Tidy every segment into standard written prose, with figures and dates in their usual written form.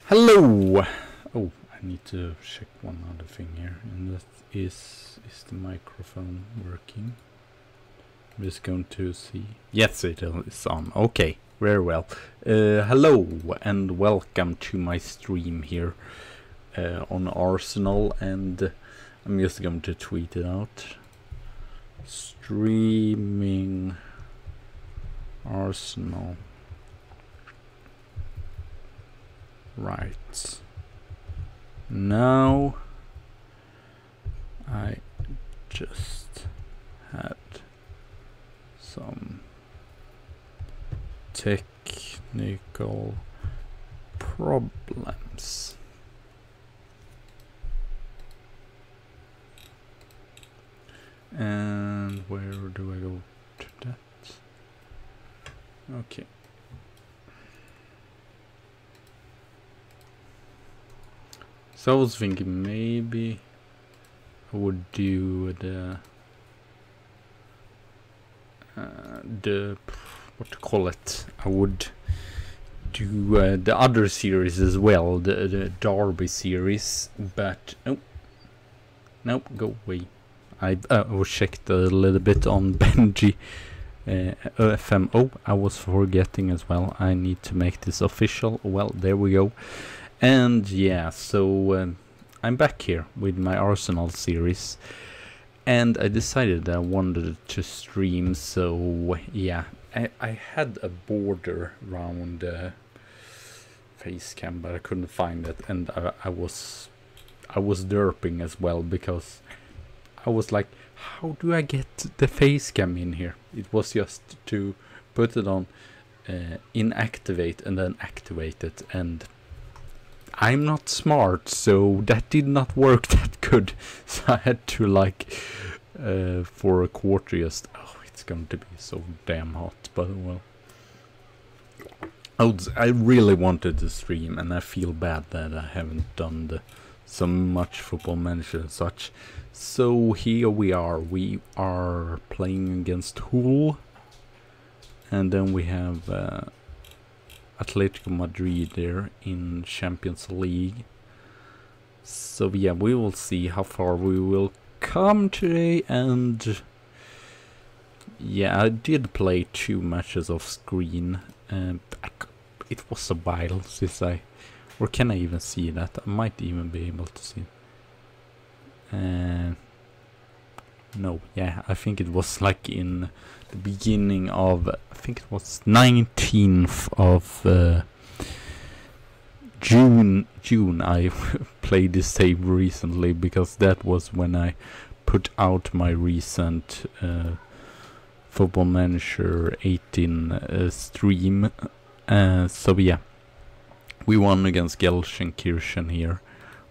Hello! Oh, I need to check one other thing here, and that is the microphone working? I'm just going to see. Yes, it is on. Okay, very well. Hello and welcome to my stream here on Arsenal, and I'm just going to tweet it out. Streaming Arsenal. Right. Now I just had some technical problems. And where do I go to that? Okay. So I was thinking maybe I would do the what to call it? I would do the other series as well, the Derby series, but nope, go away. I was checked a little bit on Benji FM. Oh, I was forgetting as well. I need to make this official. Well, there we go. And yeah, so I'm back here with my Arsenal series, and I decided I wanted to stream. So yeah, I had a border around face cam, but I couldn't find it, and I was derping as well, because I was like, how do I get the face cam in here? It was just to put it on inactivate and then activate it, and I'm not smart, so that did not work that good. So I had to, like, for a quarter just... Oh, it's going to be so damn hot, but well. I really wanted to stream, and I feel bad that I haven't done so much Football Manager and such. So here we are. We are playing against Hull, and then we have... Atletico Madrid there in Champions League. So yeah, we will see how far we will come today. And yeah, I did play 2 matches off screen. It was a while since or can I even see that? I might even be able to see. No, yeah, I think it was like in the beginning of, I think it was 19th of June I played this save recently, because that was when I put out my recent Football Manager 18 stream. So yeah, we won against Gelsenkirchen here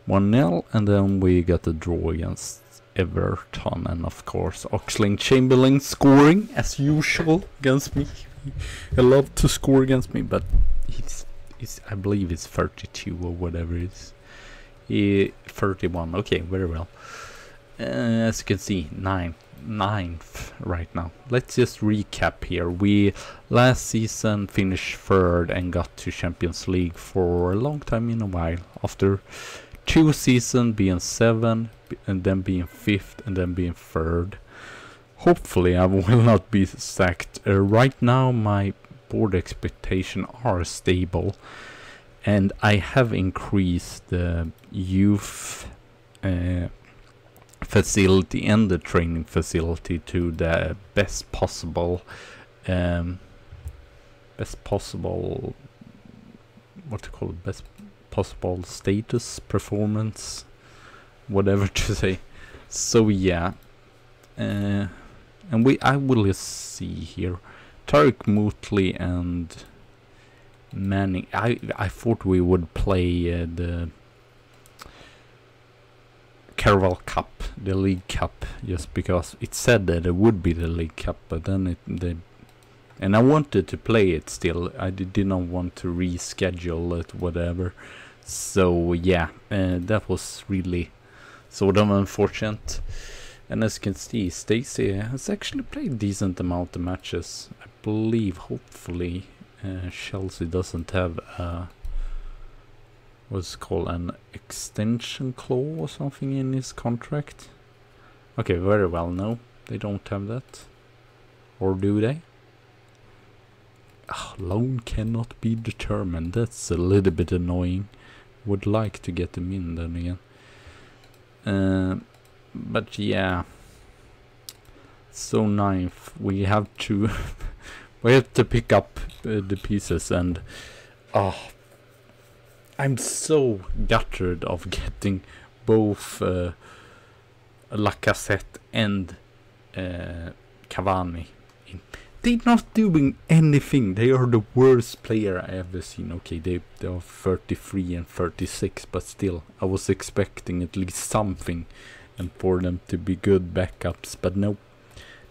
1-0, and then we got a draw against Everton, and of course Oxlade-Chamberlain scoring as usual against me. He loves to score against me, but he's I believe it's 32 or whatever it is. 31. Okay, very well. As you can see, ninth right now. Let's just recap here. We last season finished 3rd and got to Champions League for a long time in a while. After 2 seasons being 7, and then being 5th, and then being 3rd. Hopefully I will not be sacked. Right now my board expectations are stable, and I have increased the youth facility and the training facility to the best possible what to call it, best possible status, performance, whatever to say. So yeah, and I will just see here, Tariq Mutley and Manning. I thought we would play the Carabao Cup, the League Cup, just because it said that it would be the League Cup, but then and I wanted to play it still. I did not want to reschedule it, whatever. So yeah, that was really sort of unfortunate. And as you can see, Stacey has actually played a decent amount of matches. I believe, hopefully, Chelsea doesn't have what's called an extension clause or something in his contract. Okay, very well, no, they don't have that. Or do they? Loan cannot be determined. That's a little bit annoying. Would like to get them in then again. But yeah. So ninth, we have to we have to pick up the pieces, and I'm so gutted of getting both Lacazette and Cavani in. They're not doing anything. They are the worst player I ever seen. Okay, they are 33 and 36, but still, I was expecting at least something, and for them to be good backups. But nope,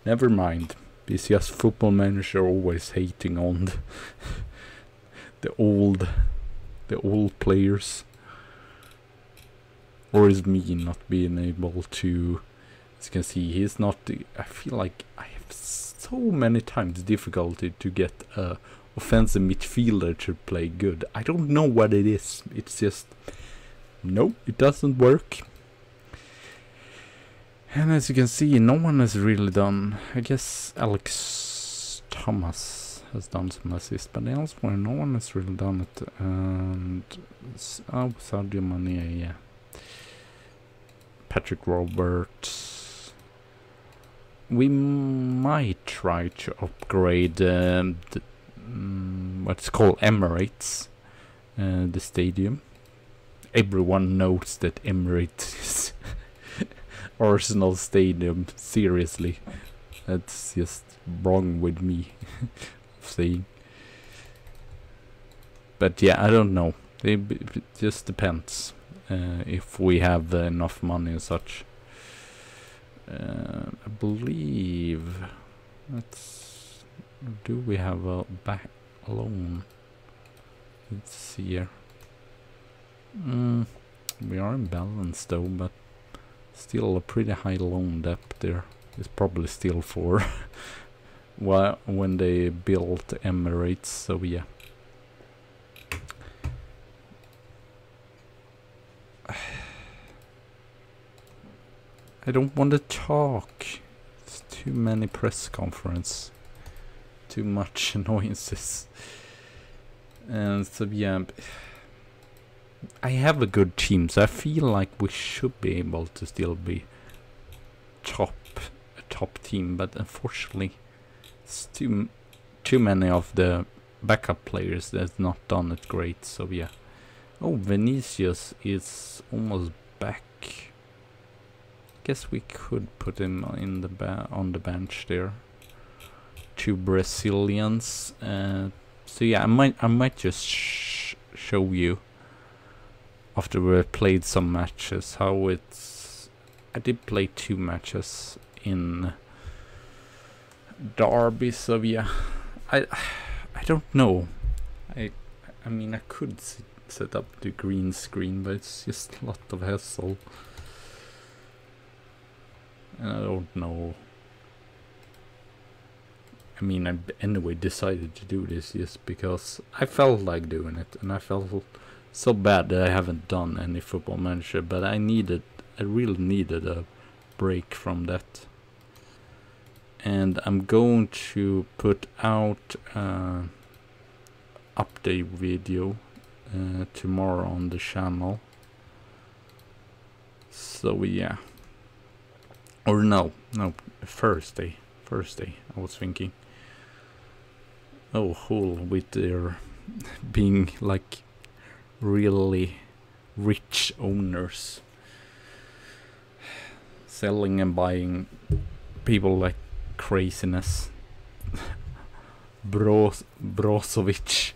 never mind. It's just Football Manager always hating on the old players, or is me not being able to. As you can see, he's not. I feel like I have so many times difficulty to get a offensive midfielder to play good. I don't know what it is. It's just no, it doesn't work. And as you can see, no one has really done. I guess Alex Thomas has done some assists, but elsewhere no one has really done it. And Sadio Mane, yeah. Patrick Roberts. We might try to upgrade what's called Emirates, the stadium. Everyone knows that Emirates is Arsenal Stadium. Seriously, that's just wrong with me saying. But yeah, I don't know. It just depends if we have enough money and such. I believe do we have a back loan? Let's see here. We are in balance though, but still a pretty high loan debt there. It's probably still for when they built Emirates, so yeah. I don't want to talk. It's too many press conference. Too much annoyances. And so yeah, I have a good team, so I feel like we should be able to still be a top team, but unfortunately it's too many of the backup players that's not done it great, so yeah. Oh, Vinicius is almost back. Guess we could put him in the on the bench there. 2 Brazilians. So yeah, I might just show you after we played some matches how it's. I did play 2 matches in Derby, so yeah. I don't know. I mean I could set up the green screen, but it's just a lot of hassle. And I don't know. I mean, I anyway decided to do this just because I felt like doing it, and I felt so bad that I haven't done any Football Manager, but I really needed a break from that. And I'm going to put out an update video tomorrow on the channel. So yeah. Or no, Thursday, I was thinking. Oh, Hull with their being like really rich owners. Selling and buying people like craziness. Brozovic.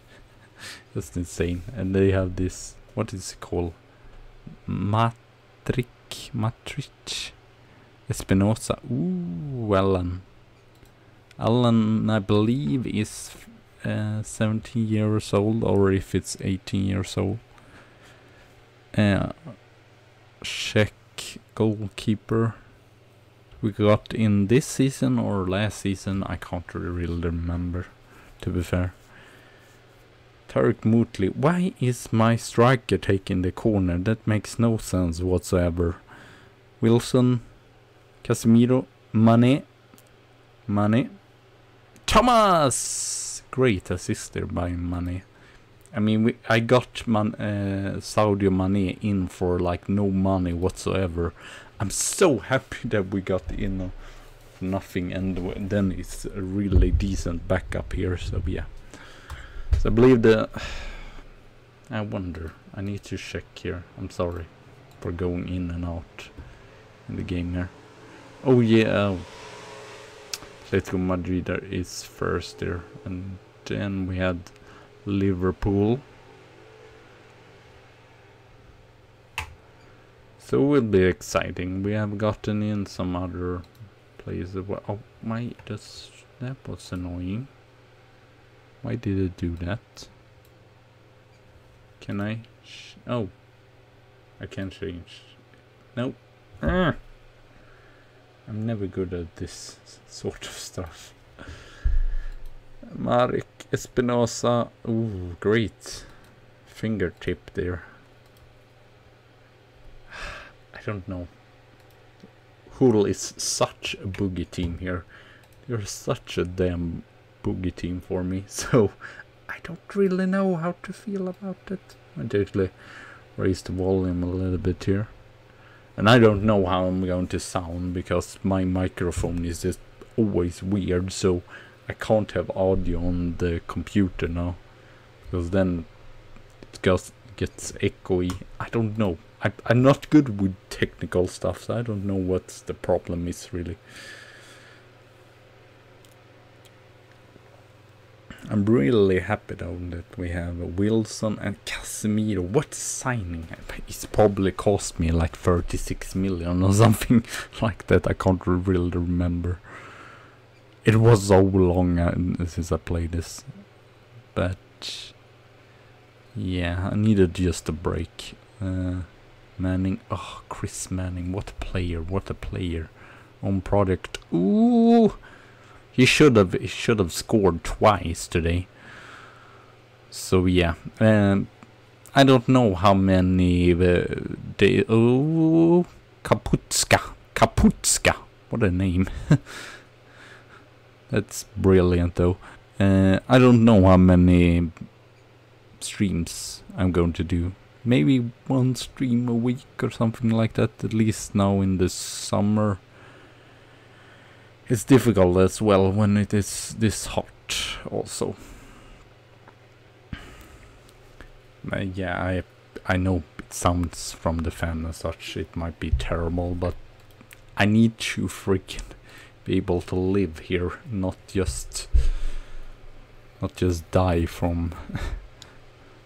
That's insane. And they have this, what is it called? Matrix. Espinosa. Ooh, Alan, I believe, is 17 years old, or if it's 18 years old. Czech goalkeeper. We got in this season or last season, I can't really remember, to be fair. Tarek Mutley. Why is my striker taking the corner? That makes no sense whatsoever. Wilson, Casemiro, Mane, Thomas! Great assist there by Mane. I mean, I got Sadio Mane in for like no money whatsoever. I'm so happy that we got in for nothing, and then it's a really decent backup here. So yeah. So I believe I wonder. I need to check here. I'm sorry for going in and out in the game here. Oh yeah. Atletico Madrid is first there, and then we had Liverpool. So it will be exciting. We have gotten in some other players as well. Oh my, that was annoying. Why did it do that? Can I? Oh, I can't change. Nope. I'm never good at this sort of stuff. Marek Espinosa. Ooh, great fingertip there. I don't know. Hull is such a boogie team here. You're such a damn boogie team for me. So I don't really know how to feel about it. I actually raise the volume a little bit here. And I don't know how I'm going to sound because my microphone is just always weird, so I can't have audio on the computer now, because then it gets echoey. I don't know. I'm not good with technical stuff, so I don't know what the problem is really. I'm really happy though that we have Wilson and Casemiro. What signing? It's probably cost me like 36 million or something like that. I can't really remember. It was so long since I played this. But yeah, I needed just a break. Manning. Oh, Chris Manning. What a player. What a player. On product. Ooh. He should have scored twice today. So yeah, I don't know how many Kaputska, what a name. That's brilliant though. I don't know how many streams I'm going to do. Maybe one stream a week or something like that, at least now in the summer. It's difficult as well when it is this hot also. Yeah, I know it sounds from the fan and such, it might be terrible, but I need to freaking be able to live here, not just die from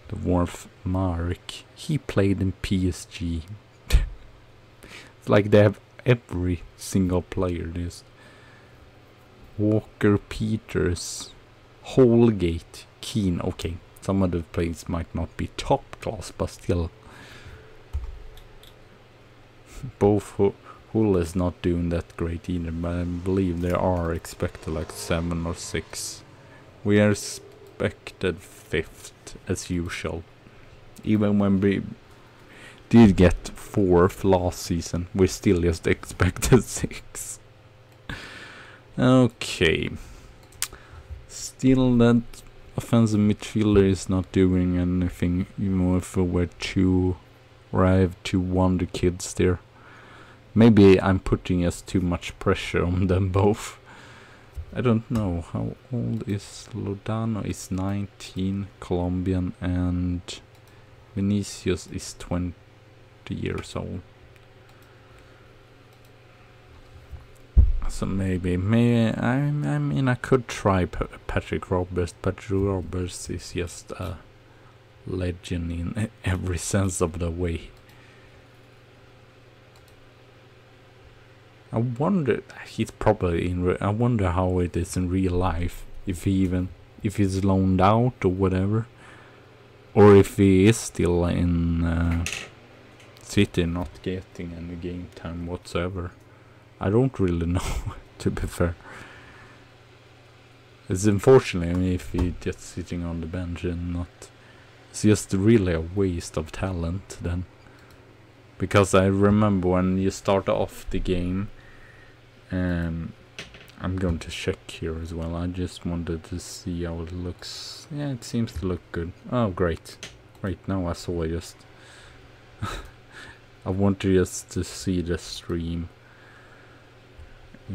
the warmth. Marek, he played in PSG. It's like they have every single player this. Walker, Peters, Holgate, Keane. Okay, some of the players might not be top class, but still. Both Hull is not doing that great either, but I believe they are expected like 7 or 6. We are expected 5th as usual. Even when we did get 4th last season, we still just expected 6. Okay. Still that offensive midfielder is not doing anything, even if we're two, or I have 2 wonder kids there. Maybe I'm putting us too much pressure on them both. I don't know. How old is Lodano? Is 19, Colombian, and Vinicius is 20 years old. So maybe I mean I could try Patrick Roberts. Patrick Roberts is just a legend in every sense of the way. I wonder, he's probably in. I wonder how it is in real life. If he's loaned out or whatever, or if he is still in City, not getting any game time whatsoever. I don't really know, to be fair. It's unfortunately if he just sitting on the bench and not. It's just really a waste of talent then. Because I remember when you start off the game, I'm going to check here as well. I just wanted to see how it looks. Yeah, it seems to look good. Oh, great. Right now I saw just... I want just to see the stream.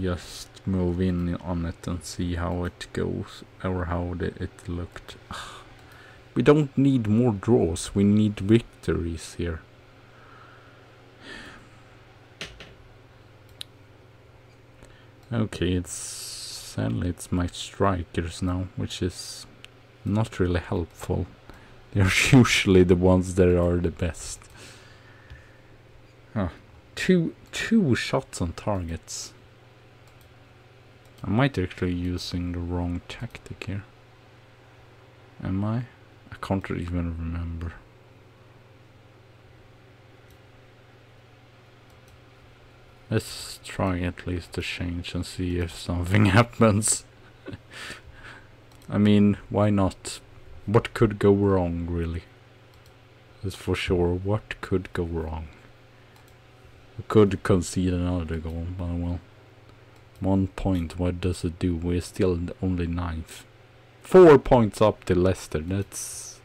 Just move in on it and see how it goes. Or how it looked. We don't need more draws. We need victories here. Okay, sadly it's my strikers now, which is not really helpful. They're usually the ones that are the best. Two shots on targets. I might actually using the wrong tactic here. Am I? I can't even remember. Let's try at least to change and see if something happens. I mean, why not? What could go wrong, really? That's for sure. What could go wrong? We could concede another goal, but well. 1 point, what does it do? We're still only 9th. 4 points up to Leicester. That's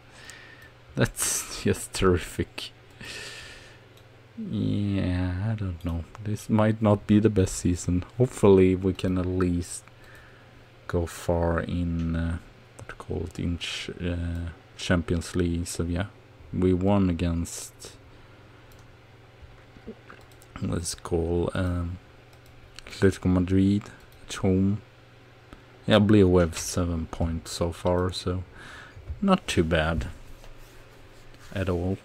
just terrific. Yeah, I don't know. This might not be the best season. Hopefully we can at least go far in Champions League. So yeah, we won against Atletico Madrid at home. Yeah, I believe we have 7 points so far, so not too bad at all.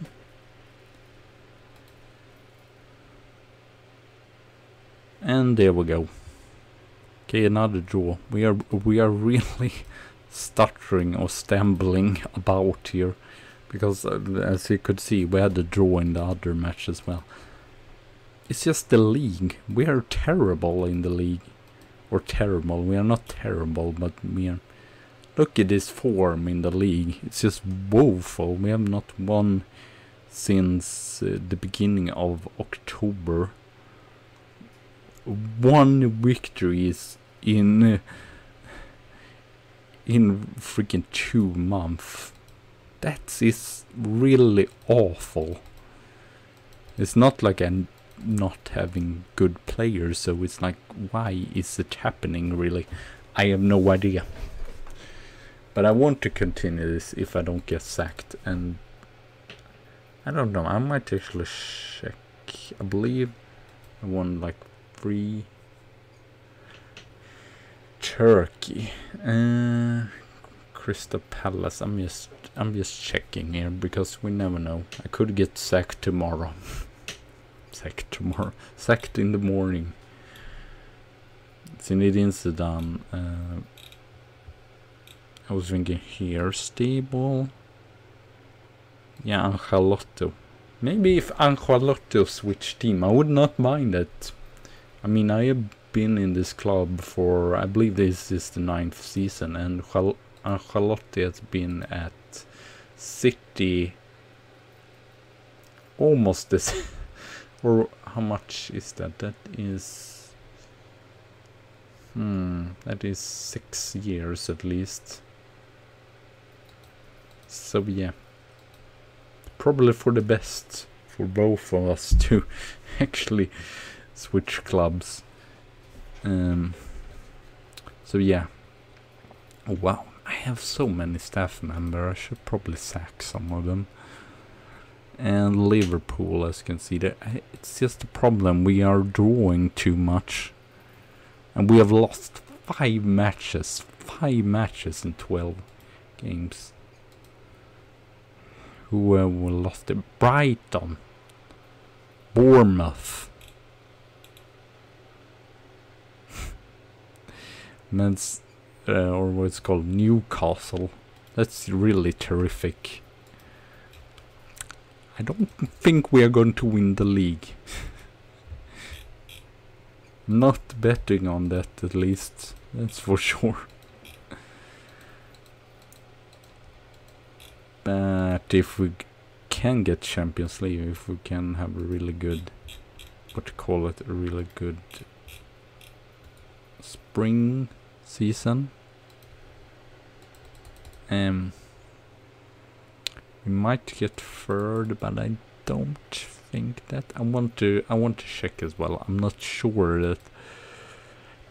And there we go. Okay, another draw. We are really stuttering or stumbling about here, because as you could see, we had a draw in the other match as well. It's just the league. We are terrible in the league. Or terrible. We are not terrible, but we are. Look at this form in the league. It's just woeful. We have not won since the beginning of October. 1 victory is in freaking 2 months. That is really awful. It's not like I'm not having good players, so it's like, why is it happening really? I have no idea. But I want to continue this if I don't get sacked, and I don't know, I might actually check. I believe I won like 3 Turkey. Crystal Palace. I'm just checking here because we never know. I could get sacked tomorrow. Sacked in the morning. Zinedine Zidane. I was thinking here, stable. Yeah, Ancelotti. Maybe if Ancelotti switched team, I would not mind it. I mean, I have been in this club for, I believe this is the 9th season, and Ancelotti has been at City almost this. Or how much is that? That is that is 6 years at least. So yeah, probably for the best for both of us to actually switch clubs. So yeah. Oh wow, I have so many staff members. I should probably sack some of them. And Liverpool, as you can see, it's just a problem. We are drawing too much, and we have lost 5 matches. 5 matches in 12 games. Who lost it? Brighton, Bournemouth, or what's called Newcastle. That's really terrific. I don't think we are going to win the league. Not betting on that, at least. That's for sure. But if we can get Champions League, if we can have a really good, what to call it, a really good spring season, we might get third, but I don't think that. I want to check as well. I'm not sure that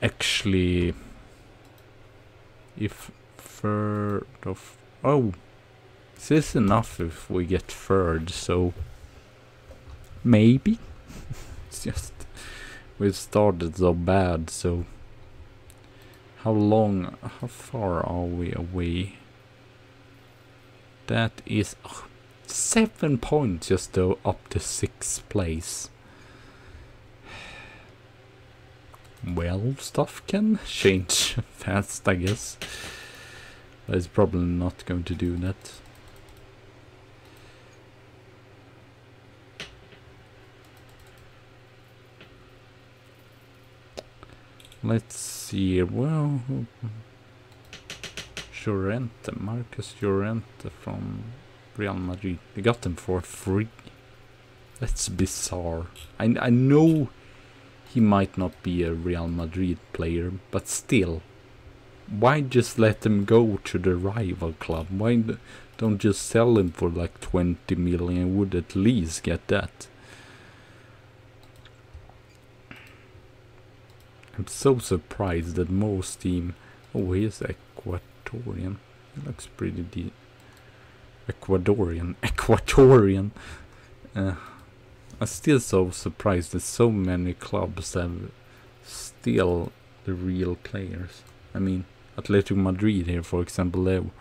actually if third of this is enough if we get third, so maybe. It's just we started so bad, so how far are we away? That is 7 points just to up to 6th place. Well, stuff can change fast, I guess. But it's probably not going to do that. Let's see. Well, Marcus Llorente from Real Madrid. They got him for free. That's bizarre. I know he might not be a Real Madrid player, but still, why just let him go to the rival club? Why don't just sell him for like 20 million? Would at least get that. I'm so surprised that most team. Oh, he is Ecuadorian. He looks pretty Ecuadorian. I'm still so surprised that so many clubs have still the real players. I mean, Atletico Madrid here, for example, they have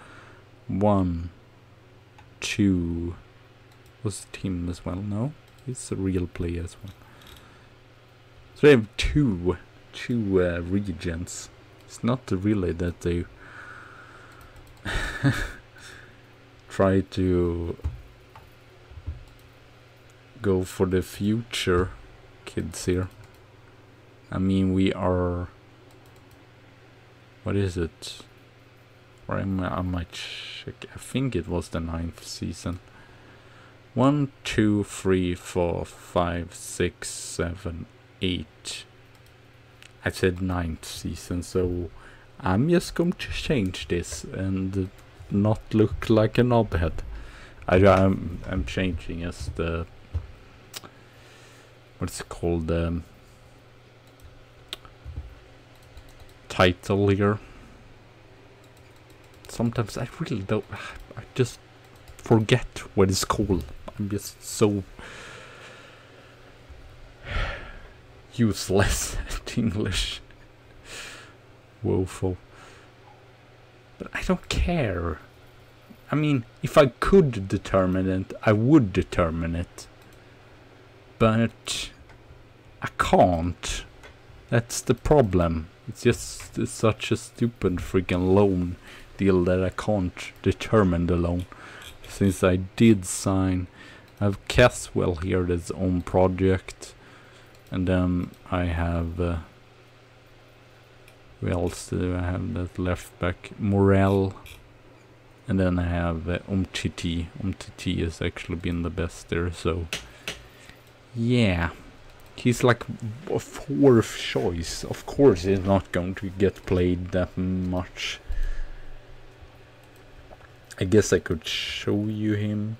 1, 2. Was it him as well? No, he's a real player as well. So they have two regions. It's not really that they try to go for the future kids here. I mean, we are, what is it? Or I might check. I think it was the 9th season. 1, 2, 3, 4, 5, 6, 7, 8. I said 9th season, so I'm just going to change this and not look like a knobhead. I'm changing as the, what's it called, title here. Sometimes I really don't, I just forget what it's called. I'm just so useless at English. Woeful. But I don't care. I mean, if I could determine it, I would determine it. But I can't. That's the problem. It's just such a stupid freaking loan deal that I can't determine the loan. Since I did sign, I have Caswell here, that's own project. And then I have, who else do I have that left back? Morel. And then I have Umtiti. Umtiti has actually been the best there, so yeah. He's like a 4th choice. Of course he's not going to get played that much. I guess I could show you him.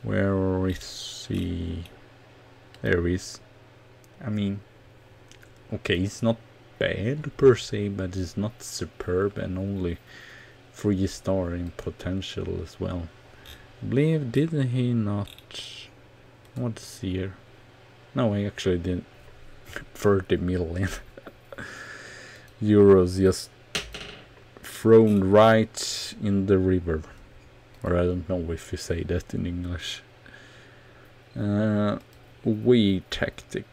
Where is he? There he is. I mean, okay, he's not bad per se, but he's not superb, and only 3-star in potential as well. I believe, didn't he not? What's here? No, he actually did 30 million euros just thrown right in the river. Or I don't know if you say that in English. We tactic.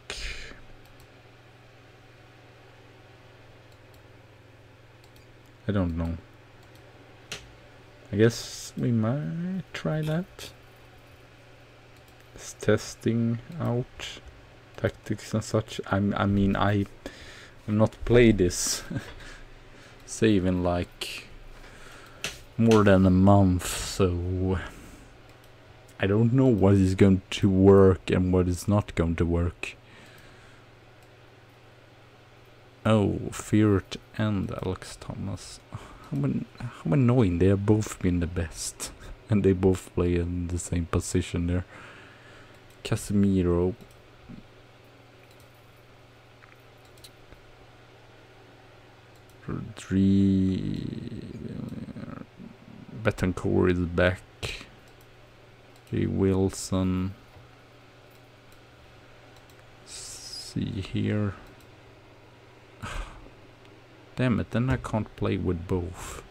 I don't know. I guess we might try that. It's testing out tactics and such. I mean, I have not played this save in like more than a month, so I don't know what is going to work and what is not going to work. Oh, Feared and Alex Thomas. How annoying. They have both been the best. And they both play in the same position there. Casemiro. Betancourt is back. J. Wilson. See here. Damn it, then I can't play with both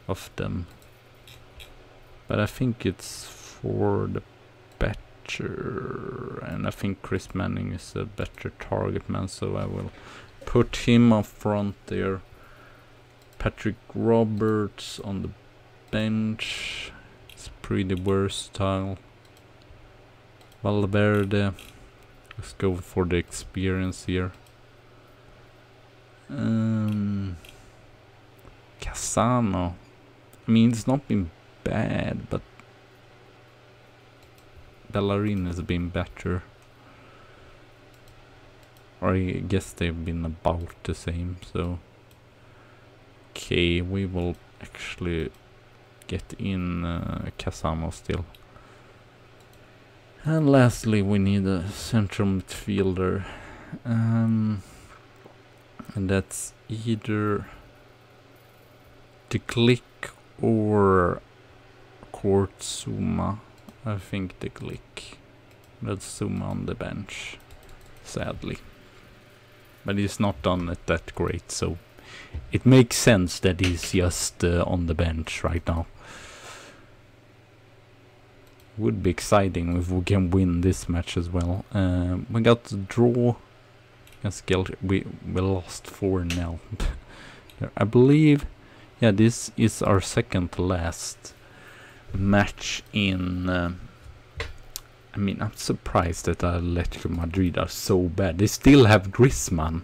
of them. But I think it's for the better, and I think Chris Manning is a better target man, so I will put him up front there. Patrick Roberts on the bench. It's pretty versatile. Valverde. Let's go for the experience here. Casano. I mean, it's not been bad, but Bellerin has been better. Or I guess they've been about the same, so okay, we will actually get in Casano still. And lastly, we need a central midfielder, and that's either De Glick or Kurt Zouma. I think De Glick. That's Zouma on the bench, sadly. But he's not done it that great, so it makes sense that he's just on the bench right now. Would be exciting if we can win this match as well. We got the draw against Gelder. We lost 4-0. I believe, yeah, this is our second to last match in. I mean, I'm surprised that Atletico Madrid are so bad. They still have Griezmann.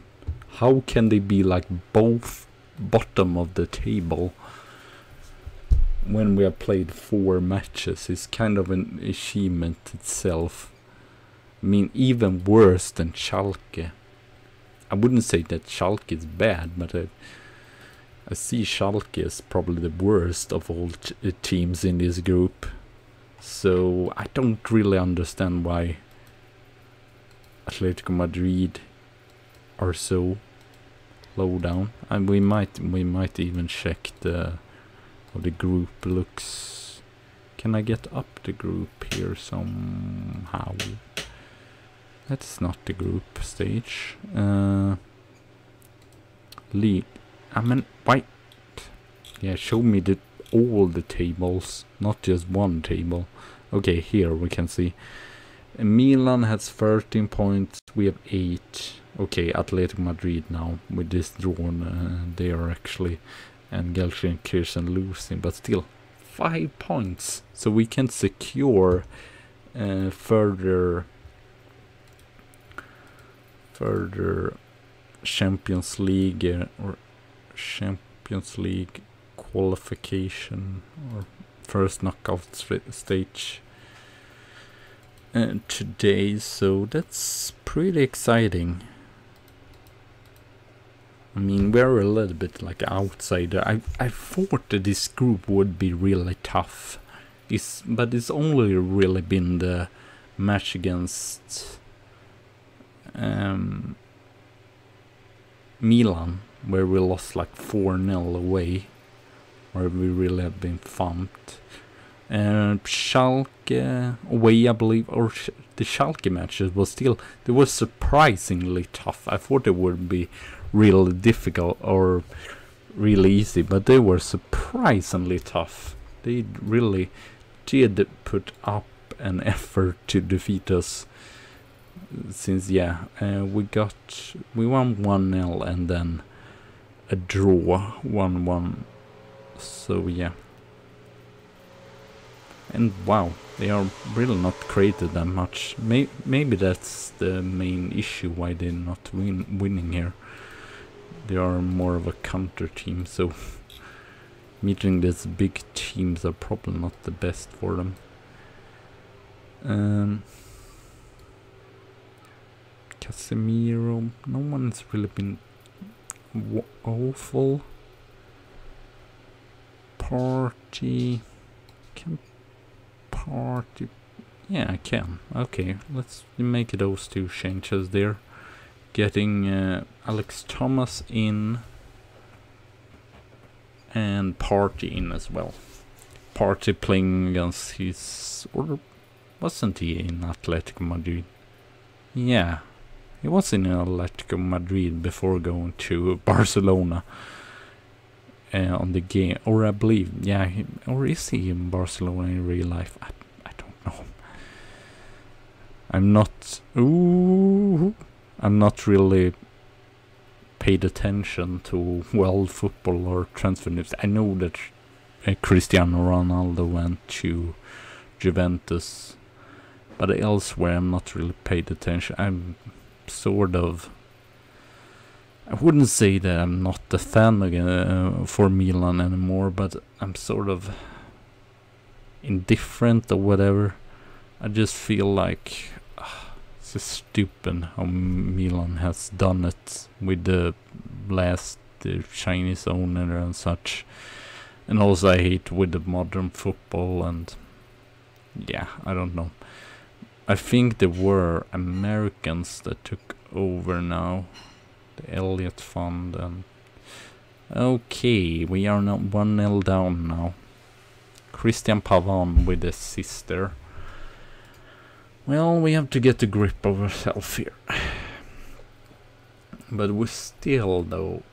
How can they be like both bottom of the table when we have played 4 matches? It's kind of an achievement itself. I mean, even worse than Schalke. I wouldn't say that Schalke is bad, but I see Schalke as probably the worst of all teams in this group. So I don't really understand why Atletico Madrid are so low down. And we might even check how the group looks. Can I get up the group here somehow? That's not the group stage. League. I mean, why? Yeah, show me all the tables, not just one table. Okay, here we can see Milan has 13 points, we have 8. Okay, Atletico Madrid now with this drawn, they are actually, and Gelsenkirchen losing, but still 5 points, so we can secure further Champions League or Champions League qualification or first knockout stage today, so that's pretty exciting. I mean, we're a little bit like outsider. I thought that this group would be really tough, but it's only really been the match against Milan where we lost like 4-0 away, where we really have been thumped. Schalke away, I believe, or the Schalke matches was still, they were surprisingly tough. I thought they would be really difficult or really easy, but they were surprisingly tough. They really did put up an effort to defeat us. Since we won 1-0 and then a draw 1-1. So yeah. And wow, they are really not created that much. Maybe that's the main issue why they're not winning here. They are more of a counter team, so Meeting these big teams are probably not the best for them. Casemiro, no one's really been awful. Party, can Party, yeah, I can. Okay, let's make those two changes there. Getting Alex Thomas in and Party in as well. Party playing against his, or wasn't he in Atletico Madrid? Yeah, he was in Atletico Madrid before going to Barcelona on the game, or I believe, yeah, or is he in Barcelona in real life? I don't know. I'm not really paid attention to world football or transfer news. I know that Cristiano Ronaldo went to Juventus, but elsewhere I'm not really paid attention. I'm sort of, I wouldn't say that I'm not a fan for Milan anymore, but I'm sort of indifferent or whatever. I just feel like it's just stupid how Milan has done it with the last Chinese owner and such. And also I hate with the modern football, and yeah, I don't know. I think there were Americans that took over now. The Elliott Fund, and okay, we are not 1-0 down now. Christian Pavon with his sister. Well, we have to get a grip of ourselves here. But we still, though,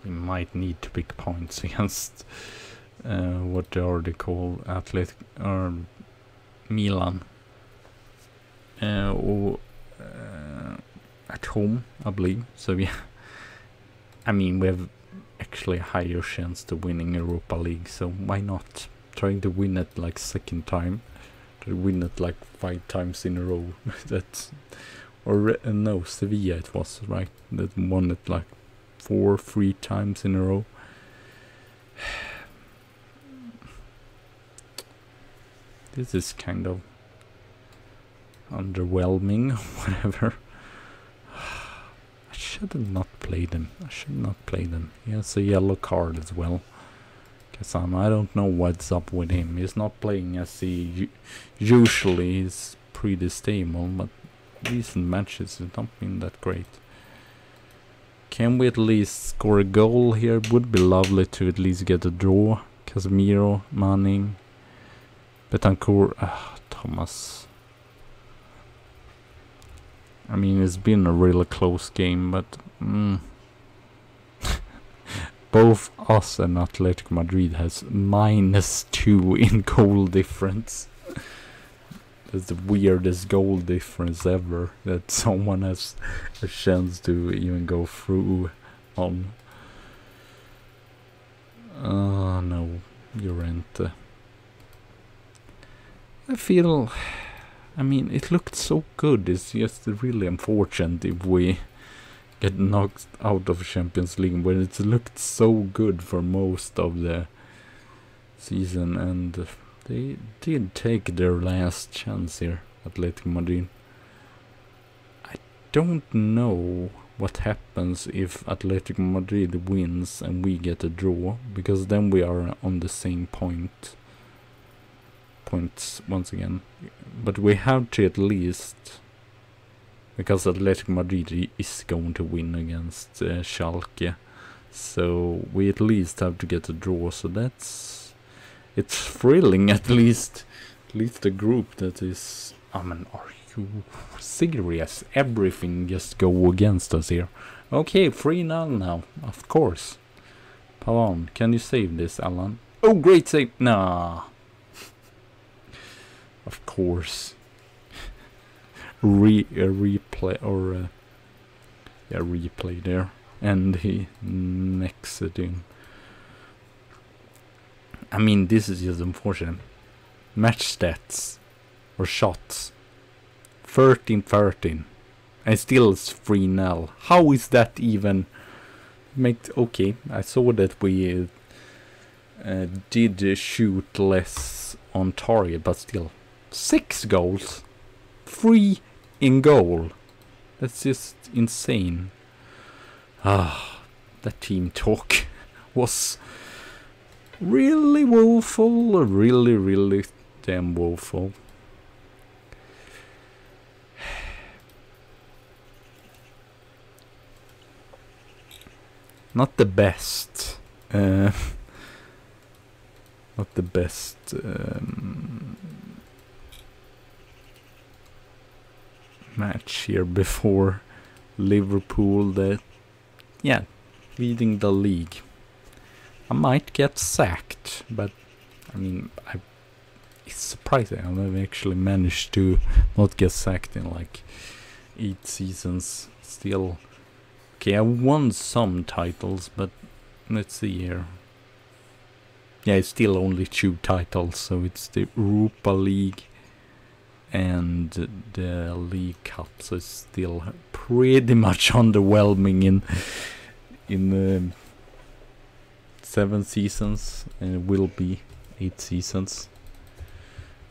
we might need to pick points against what are they called, Athletic or Milan. At home, I believe. So yeah, I mean, we have actually a higher chance to winning Europa League, so why not trying to win it like second time, to win it like 5 times in a row. That's, or no, Sevilla it was, right, that won it like 3 times in a row. This is kind of underwhelming, whatever. I should have not played him. He has a yellow card as well. Kasama, I don't know what's up with him. He's not playing as he usually is, pretty stable, but recent matches have not been that great. Can we at least score a goal here? It would be lovely to at least get a draw. Casemiro, Manning, Betancourt, Thomas. I mean, it's been a really close game, but both us and Atletico Madrid has -2 in goal difference. That's the weirdest goal difference ever that someone has a chance to even go through on. No, Llorente. I mean, it looked so good. It's just really unfortunate if we get knocked out of Champions League, but it looked so good for most of the season, and they did take their last chance here, Atletico Madrid. I don't know what happens if Atletico Madrid wins and we get a draw, because then we are on the same points once again. But we have to at least, because Atletico Madrid is going to win against Schalke, so we at least have to get a draw. So it's thrilling, at least the group that is. I mean, are you serious? Everything just go against us here. Okay, 3-0 now, of course. Pavon, can you save this, Alan? Oh, great save! Nah. Of course. Replay or replay there, and he necks it in. I mean, this is just unfortunate. Match stats or shots 13-13, and still it's 3-0. How is that even make? Okay, I saw that we did shoot less on target, but still 6 goals, 3 in goal. That's just insane. That team talk was really woeful, really damn woeful. Not the best. Not the best match here before Liverpool. Leading the league. I might get sacked, but I mean, it's surprising. I've actually managed to not get sacked in like 8 seasons. Still, okay, I won some titles, but let's see here. Yeah, it's still only 2 titles, so it's the Europa League and the League Cup, so it's still pretty much underwhelming in 7 seasons, and it will be 8 seasons.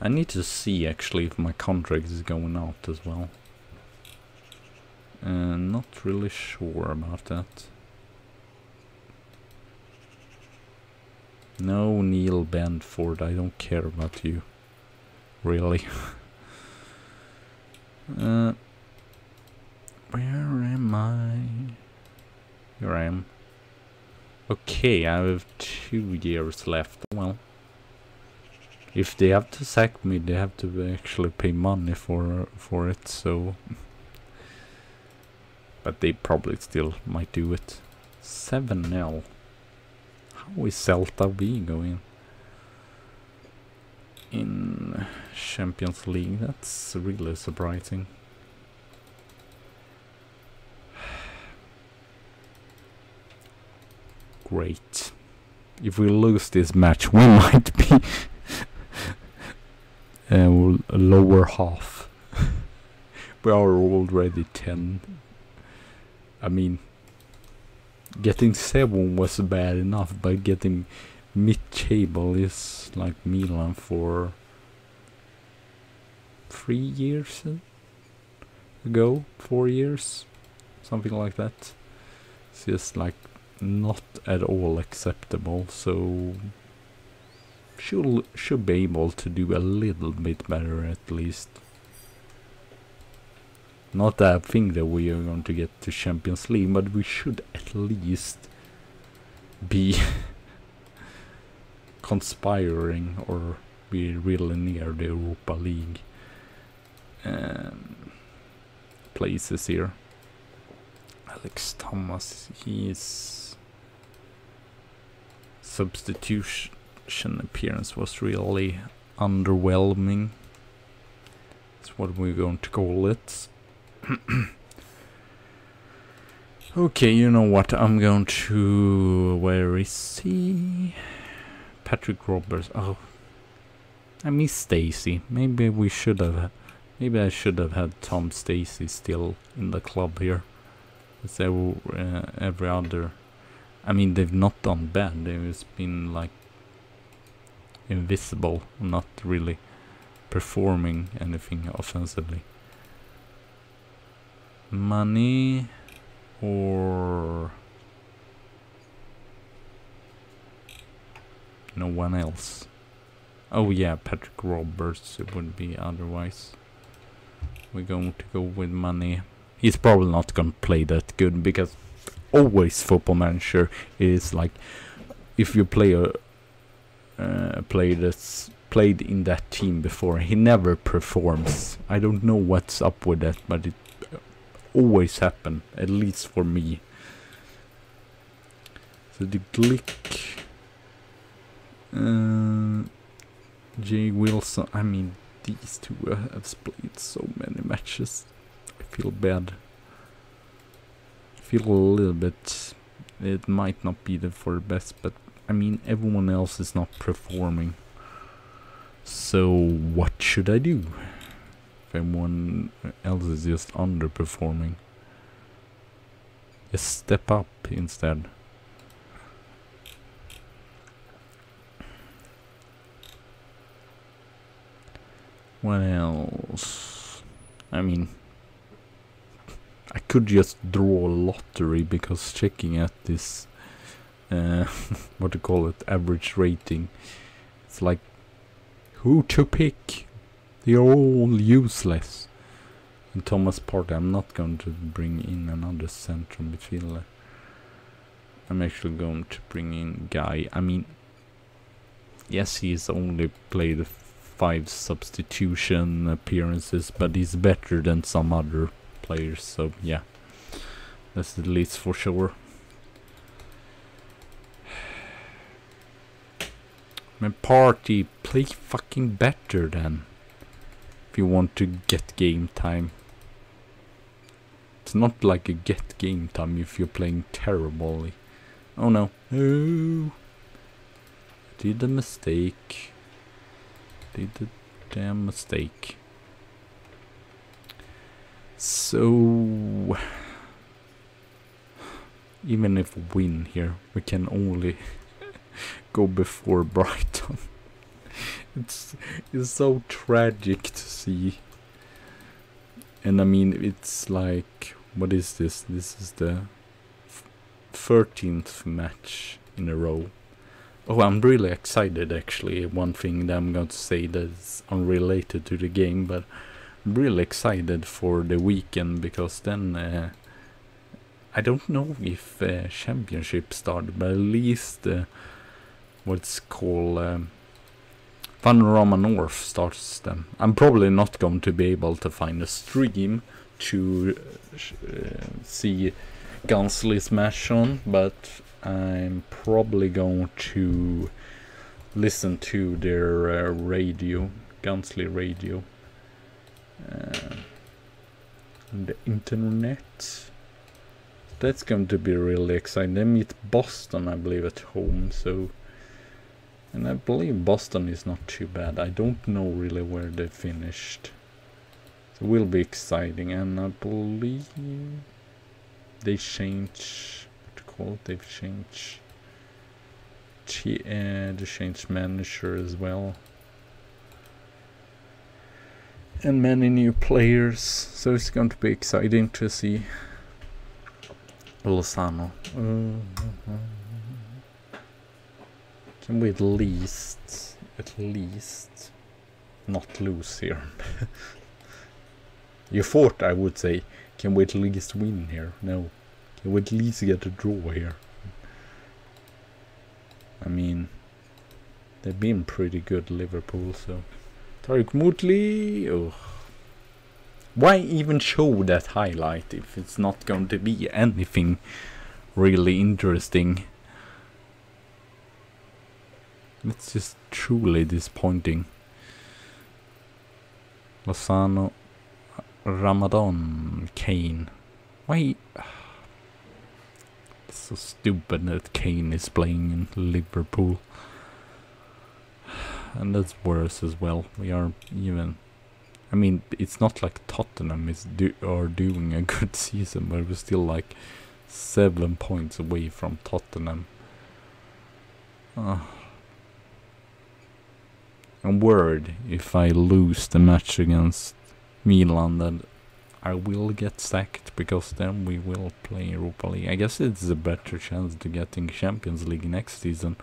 I need to see actually if my contract is going out as well. Not really sure about that. No, Neil Bamford, I don't care about you. Really. Where am I? Here I am. Okay, I have 2 years left. Well, if they have to sack me, they have to actually pay money for it, so... But they probably still might do it. 7-0. How is Celta Vigo in Champions League? That's really surprising. Great. If we lose this match, we might be lower half. We are already 10. I mean, getting 7 was bad enough, but getting mid-table is like Milan for 3 years ago, 4 years, something like that. It's just like not at all acceptable, so should be able to do a little bit better at least. Not that I think that we are going to get to Champions League, but we should at least be conspiring or be really near the Europa League places here. Alex Thomas, his substitution appearance was really underwhelming. That's what we're going to call it. Okay, you know what? I'm going to... Where is he? Patrick Roberts. Oh, I miss Stacy. Maybe we should have. Maybe I should have had Tom Stacy still in the club here. As every other. I mean, they've not done bad. They've just been like invisible, not really performing anything offensively. Money or no one else? Oh yeah, Patrick Roberts. It wouldn't be otherwise. We're going to go with Money. He's probably not going to play that good, because always Football Manager is like, if you play a player that's played in that team before, he never performs. I don't know what's up with that, but it always happen, at least for me. So the Glick, Jay Wilson, I mean, these two have played so many matches. I feel bad. I feel a little bit, it might not be for the best, but I mean, everyone else is not performing. So what should I do? If everyone else is just underperforming, just step up instead. What else? I mean, I could just draw a lottery, because checking at this, what to call it, average rating, it's like, who to pick? They are all useless. And Thomas Partey, I'm not going to bring in another central midfielder. I'm actually going to bring in Guy. I mean, yes, he's only played 5 substitution appearances, but he's better than some other players, so yeah, that's the least for sure. Man, Partey, play fucking better then, if you want to get game time. It's not like you get game time if you're playing terribly. Oh no. Oh. Did a mistake. Did a damn mistake. So, even if we win here, we can only go before Brighton. It's so tragic to see. And I mean, it's like, what is this? This is the 13th match in a row. Oh, I'm really excited actually. One thing that I'm going to say that's unrelated to the game, but I'm really excited for the weekend, because then I don't know if championship started, but at least what's called Panorama North starts them. I'm probably not going to be able to find a stream to see Gunsley's match on, but I'm probably going to listen to their radio, Gunsley radio, on the internet. That's going to be really exciting. They meet Boston, I believe, at home, so, and I believe Boston is not too bad. I don't know really where they finished, so it will be exciting. And I believe they change, what to call it, they've changed they changed manager as well, and many new players, so it's going to be exciting to see Lozano. Can we at least not lose here? You thought I would say, can we at least win here? No. Can we at least get a draw here? I mean, they've been pretty good, Liverpool, so. Tariq Mutley, oh. Why even show that highlight if it's not going to be anything really interesting? It's just truly disappointing. Lozano, Ramadan, Kane. Why? It's so stupid that Kane is playing in Liverpool. And that's worse as well. We are even... I mean, it's not like Tottenham are doing a good season, but we're still like 7 points away from Tottenham. I'm worried if I lose the match against Milan that I will get sacked, because then we will play Europa League. I guess it's a better chance to get in Champions League next season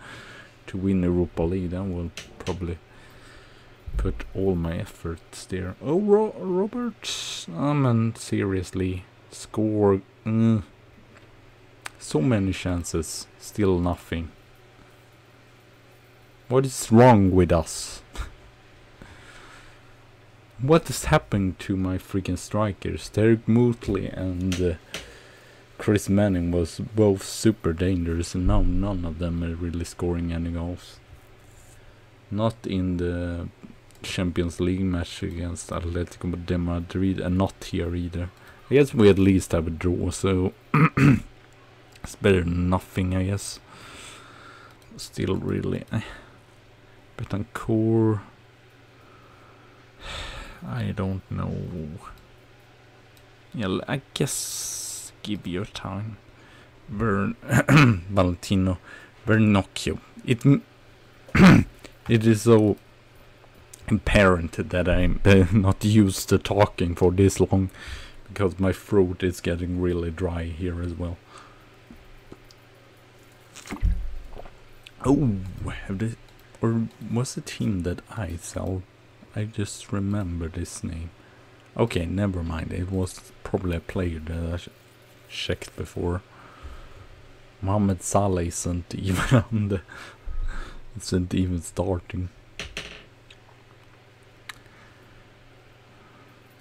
to win Europa League. Then we'll probably put all my efforts there. Oh, Roberts, man, seriously, score so many chances, still nothing. What is wrong with us? What is happening to my freaking strikers? Derek Mutley and Chris Manning was both super dangerous, and now none of them are really scoring any goals. Not in the Champions League match against Atletico de Madrid, and not here either. I guess we at least have a draw, so it's better than nothing, I guess. Still really... Betancourt... I don't know. Yeah, I guess give your time. Valentino Vernocchio. It is so apparent that I'm not used to talking for this long, because my throat is getting really dry here as well. Oh, or was it him that I saw? I just remember this name. Okay, never mind. It was probably a player that I checked before. Mohamed Salah isn't even on the... isn't even starting.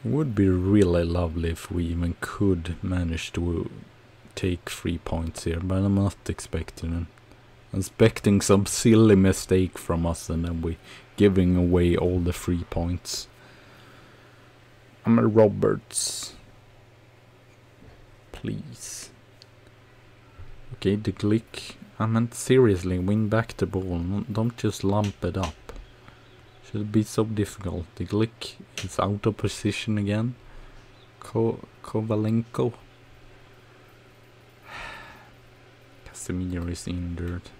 It would be really lovely if we even could manage to take 3 points here, but I'm not expecting them. I'm expecting some silly mistake from us and then we giving away all the 3 points. I'm a Roberts. Please. Okay, the Glick. I meant seriously, win back the ball. Don't just lump it up. Should be so difficult. The Glick is out of position again. Kovalenko. Casemiro is injured.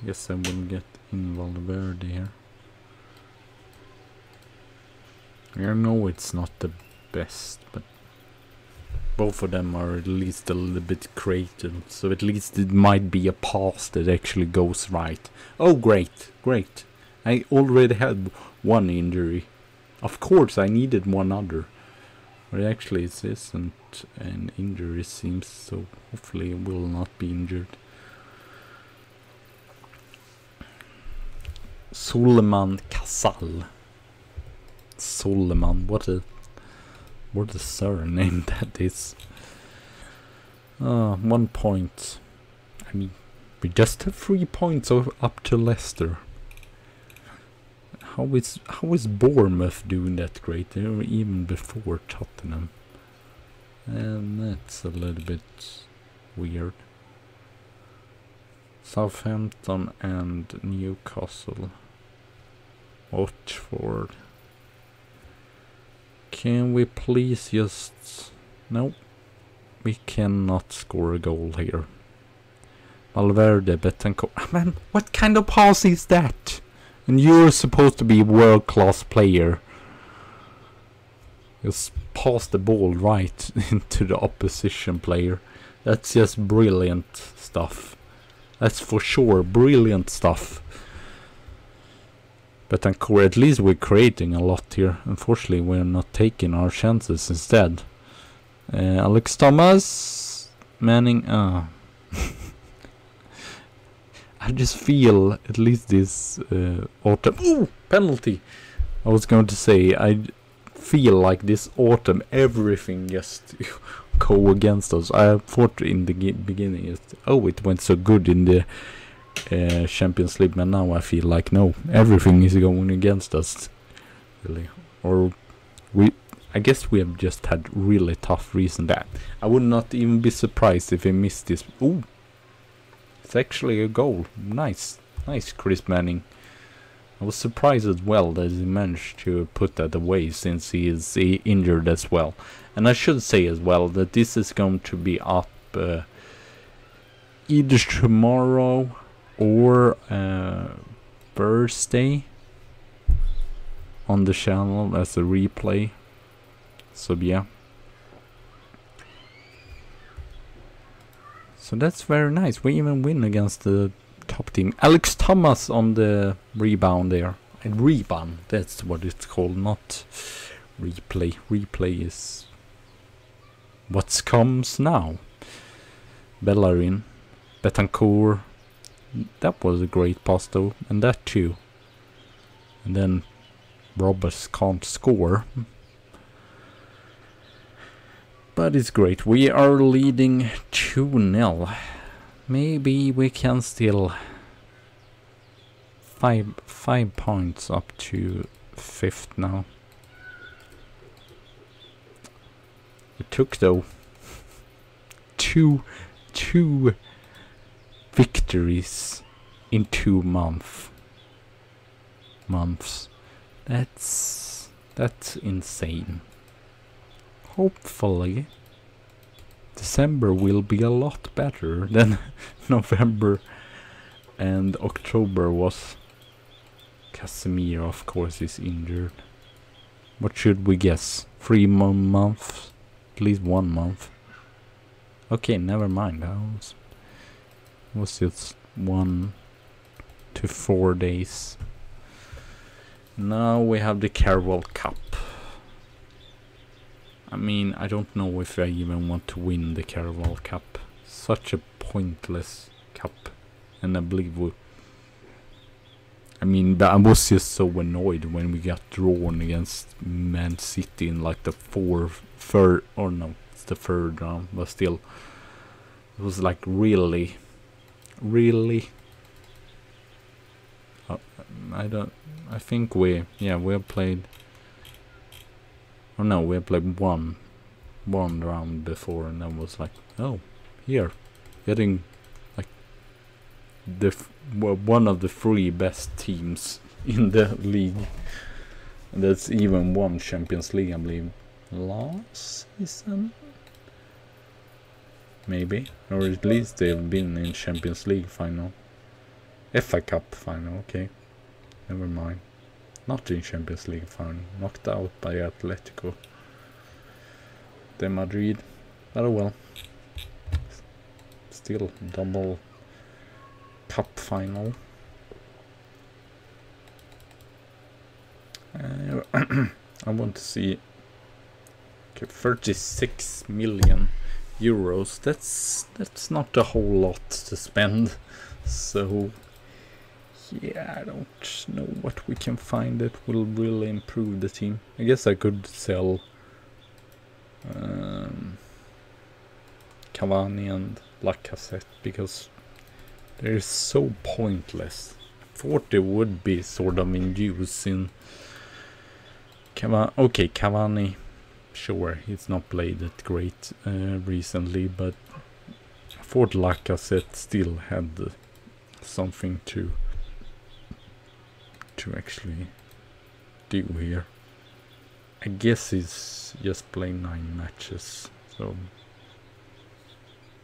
I guess I will get in Valverde here. I know it's not the best, but both of them are at least a little bit creative, so at least it might be a pass that actually goes right. Oh, great, great. I already had one injury. Of course, I needed one other. But actually, it isn't an injury, seems, so hopefully it will not be injured. Suleiman Casal. Suleiman, what a surname that is. 1 point. I mean, we just have 3 points up to Leicester. How is Bournemouth doing that great? They were even before Tottenham, and that's a little bit weird. Southampton and Newcastle. Watford. Can we please just... No, we cannot score a goal here. Valverde, Betancourt. Man, what kind of pass is that? And you're supposed to be a world-class player. Just pass the ball right into the opposition player. That's just brilliant stuff. That's for sure brilliant stuff. Betancourt, at least we're creating a lot here. Unfortunately, we're not taking our chances instead. Alex Thomas, Manning. I just feel at least this autumn. Ooh, penalty! I was going to say, I feel like this autumn everything just go against us. I thought in the beginning, oh, it went so good in the Champions League, but now I feel like no, everything is going against us. Really, or I guess we have just had really tough reason that. I would not even be surprised if we missed this. Ooh. It's actually a goal. Nice. Nice, Chris Manning. I was surprised as well that he managed to put that away, since he is injured as well. And I should say as well that this is going to be up either tomorrow or Thursday on the channel as a replay. So yeah. So that's very nice. We even win against the top team. Alex Thomas on the rebound there. And rebound, that's what it's called, not replay. Replay is what comes now. Bellerin, Betancourt. That was a great pass though, and that too. And then Roberts can't score. But it's great. We are leading 2-0. Maybe we can still 5 points up to 5th now. We took though two victories in 2 months. That's insane. Hopefully December will be a lot better than November and October was. Casemiro, of course, is injured. What should we guess? 3 more months? At least 1 month. Okay, never mind. That was just 1 to 4 days. Now we have the Carabao Cup. I mean, I don't know if I even want to win the Carabao Cup. Such a pointless cup. And I believe I was just so annoyed when we got drawn against Man City in like the third round, but still, it was like really. I think we have played. Oh no, we have played one round before, and I was like, oh, here, getting like one of the 3 best teams in the league, and that's even won Champions League, I believe, last season, maybe, or at least they've been in Champions League final, FA Cup final. Okay, never mind. Not in Champions League final, knocked out by Atletico de Madrid. But oh well. Still double cup final. I want to see. Okay, 36 million euros. That's not a whole lot to spend. So yeah, I don't know what we can find that will really improve the team. I guess I could sell Cavani and Lacazette because they're so pointless. I thought they would be sort of in use in Cavani. Okay, Cavani, sure, he's not played that great recently, but I thought Lacazette still had something to actually do here. I guess he's just playing 9 matches, so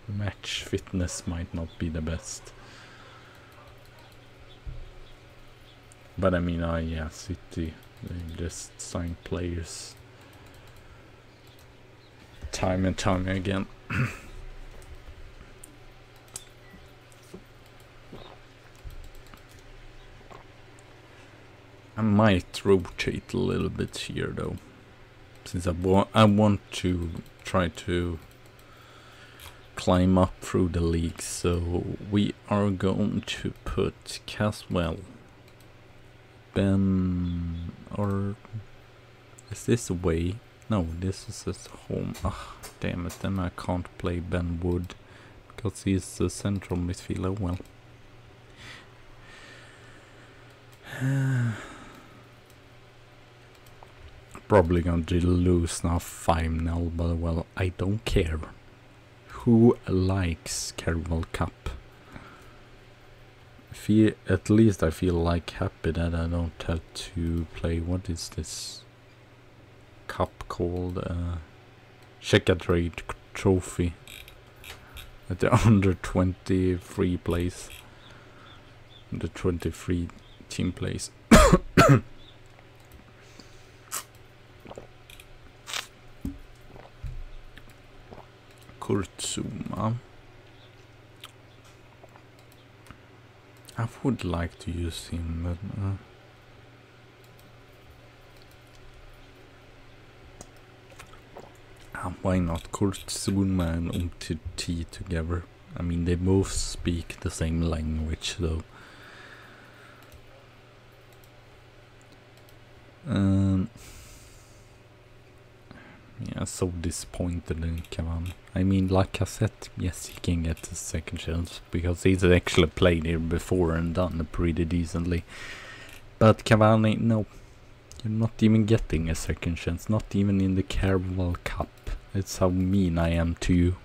match fitness might not be the best. But I mean, yeah, City, they just sign players time and time again. I might rotate a little bit here though, since I want to try to climb up through the league. So we are going to put Caswell, Ben, or is this away? No, this is at home. Ah, damn it, then I can't play Ben Wood because he's the central midfielder. Well, probably going to lose now 5-0, but well, I don't care. Who likes Carabao Cup? At least I feel like happy that I don't have to play. What is this cup called? Check a Trade Trophy at the under 23 place, the 23 team place. Kurzuma. I would like to use him, but why not Kurzuma and Umtiti together? I mean, they both speak the same language, though. Yeah, so disappointed in Cavani. I mean, Lacazette, yes, he can get a second chance because he's actually played here before and done it pretty decently. But Cavani, no, you're not even getting a second chance, not even in the Carabao Cup. That's how mean I am to you.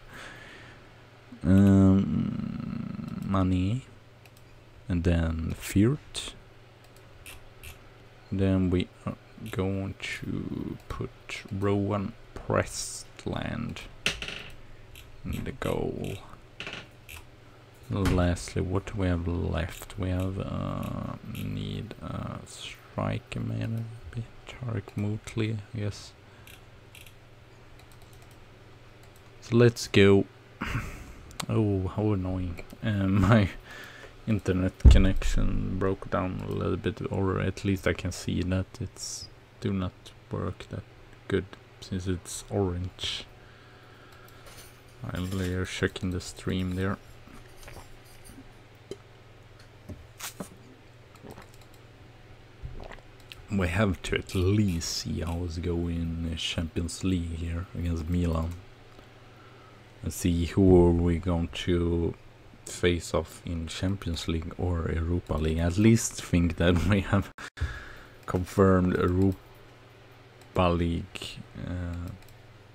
Money, and then Firt. Then we are going to put Rowan Prestland in the goal. Lastly, what do we have left? We have need a striker maybe, Tarek Mootley, I guess. So let's go. Oh, how annoying. My internet connection broke down a little bit, or at least I can see that it's do not work that good since it's orange. I'll checking the stream there. We have to at least see how it's going in the Champions League here against Milan. And see who are we going to face off in Champions League or Europa League. At least think that we have confirmed Europa League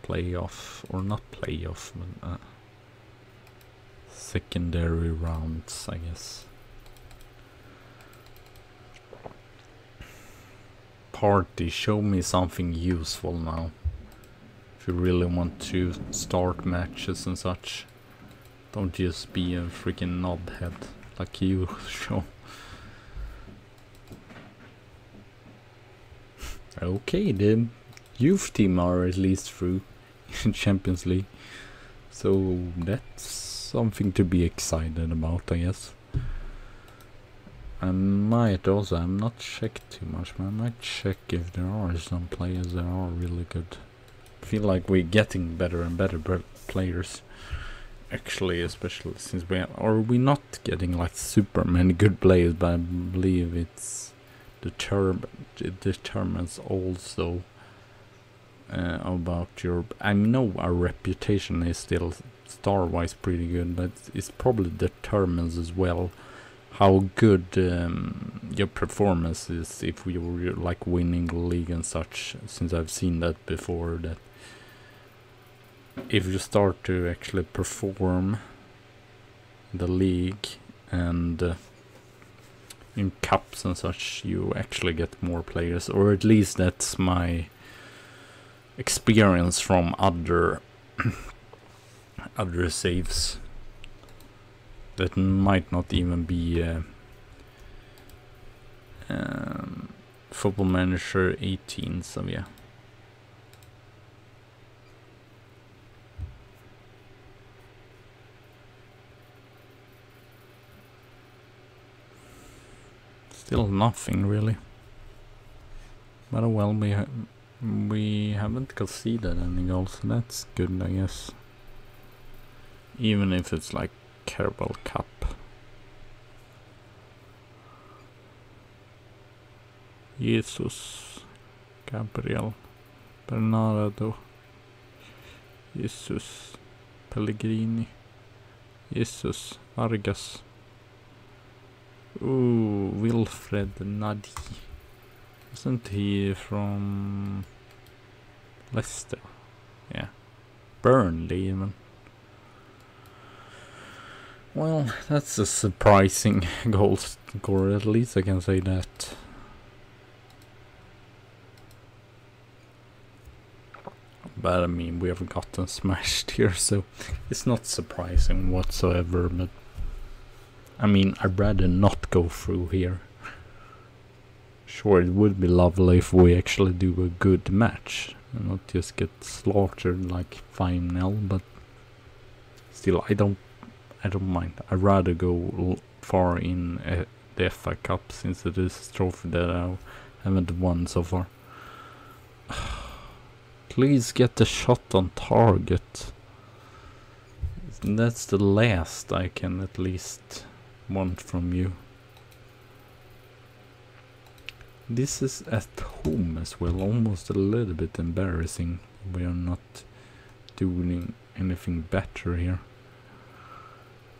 playoff, or not playoff, but secondary rounds, I guess. Party, show me something useful now. If you really want to start matches and such. Don't just be a freaking knobhead like you show. Okay, the youth team are at least through in Champions League. So that's something to be excited about, I guess. I might also, I'm not checked too much, but I might check if there are some players that are really good. I feel like we're getting better and better players. Actually, especially since are we not getting like super many good players, but I believe it's it determines also about your. I know our reputation is still star-wise pretty good, but it probably determines as well how good your performance is if we were like winning the league and such. Since I've seen that before, that if you start to actually perform the league and in cups and such, you actually get more players, or at least that's my experience from other other saves. That might not even be Football Manager 18, so yeah. Still nothing really. But well, we haven't conceded any goals, so that's good, I guess. Even if it's like Carabao Cup. Jesus, Gabriel, Bernardo, Jesus, Pellegrini, Jesus, Vargas. Ooh, Wilfred Nadi. Isn't he from Leicester? Yeah. Burnley even. Well, that's a surprising goal scorer, at least I can say that. But I mean, we have gotten smashed here, so it's not surprising whatsoever, but I mean, I'd rather not go through here. Sure, it would be lovely if we actually do a good match and not just get slaughtered like 5-0, but still, I don't mind. I'd rather go far in the FA Cup, since it is a trophy that I haven't won so far. Please get the shot on target. That's the last I can at least want from you. This is at home as well, almost a little bit embarrassing. We are not doing anything better here.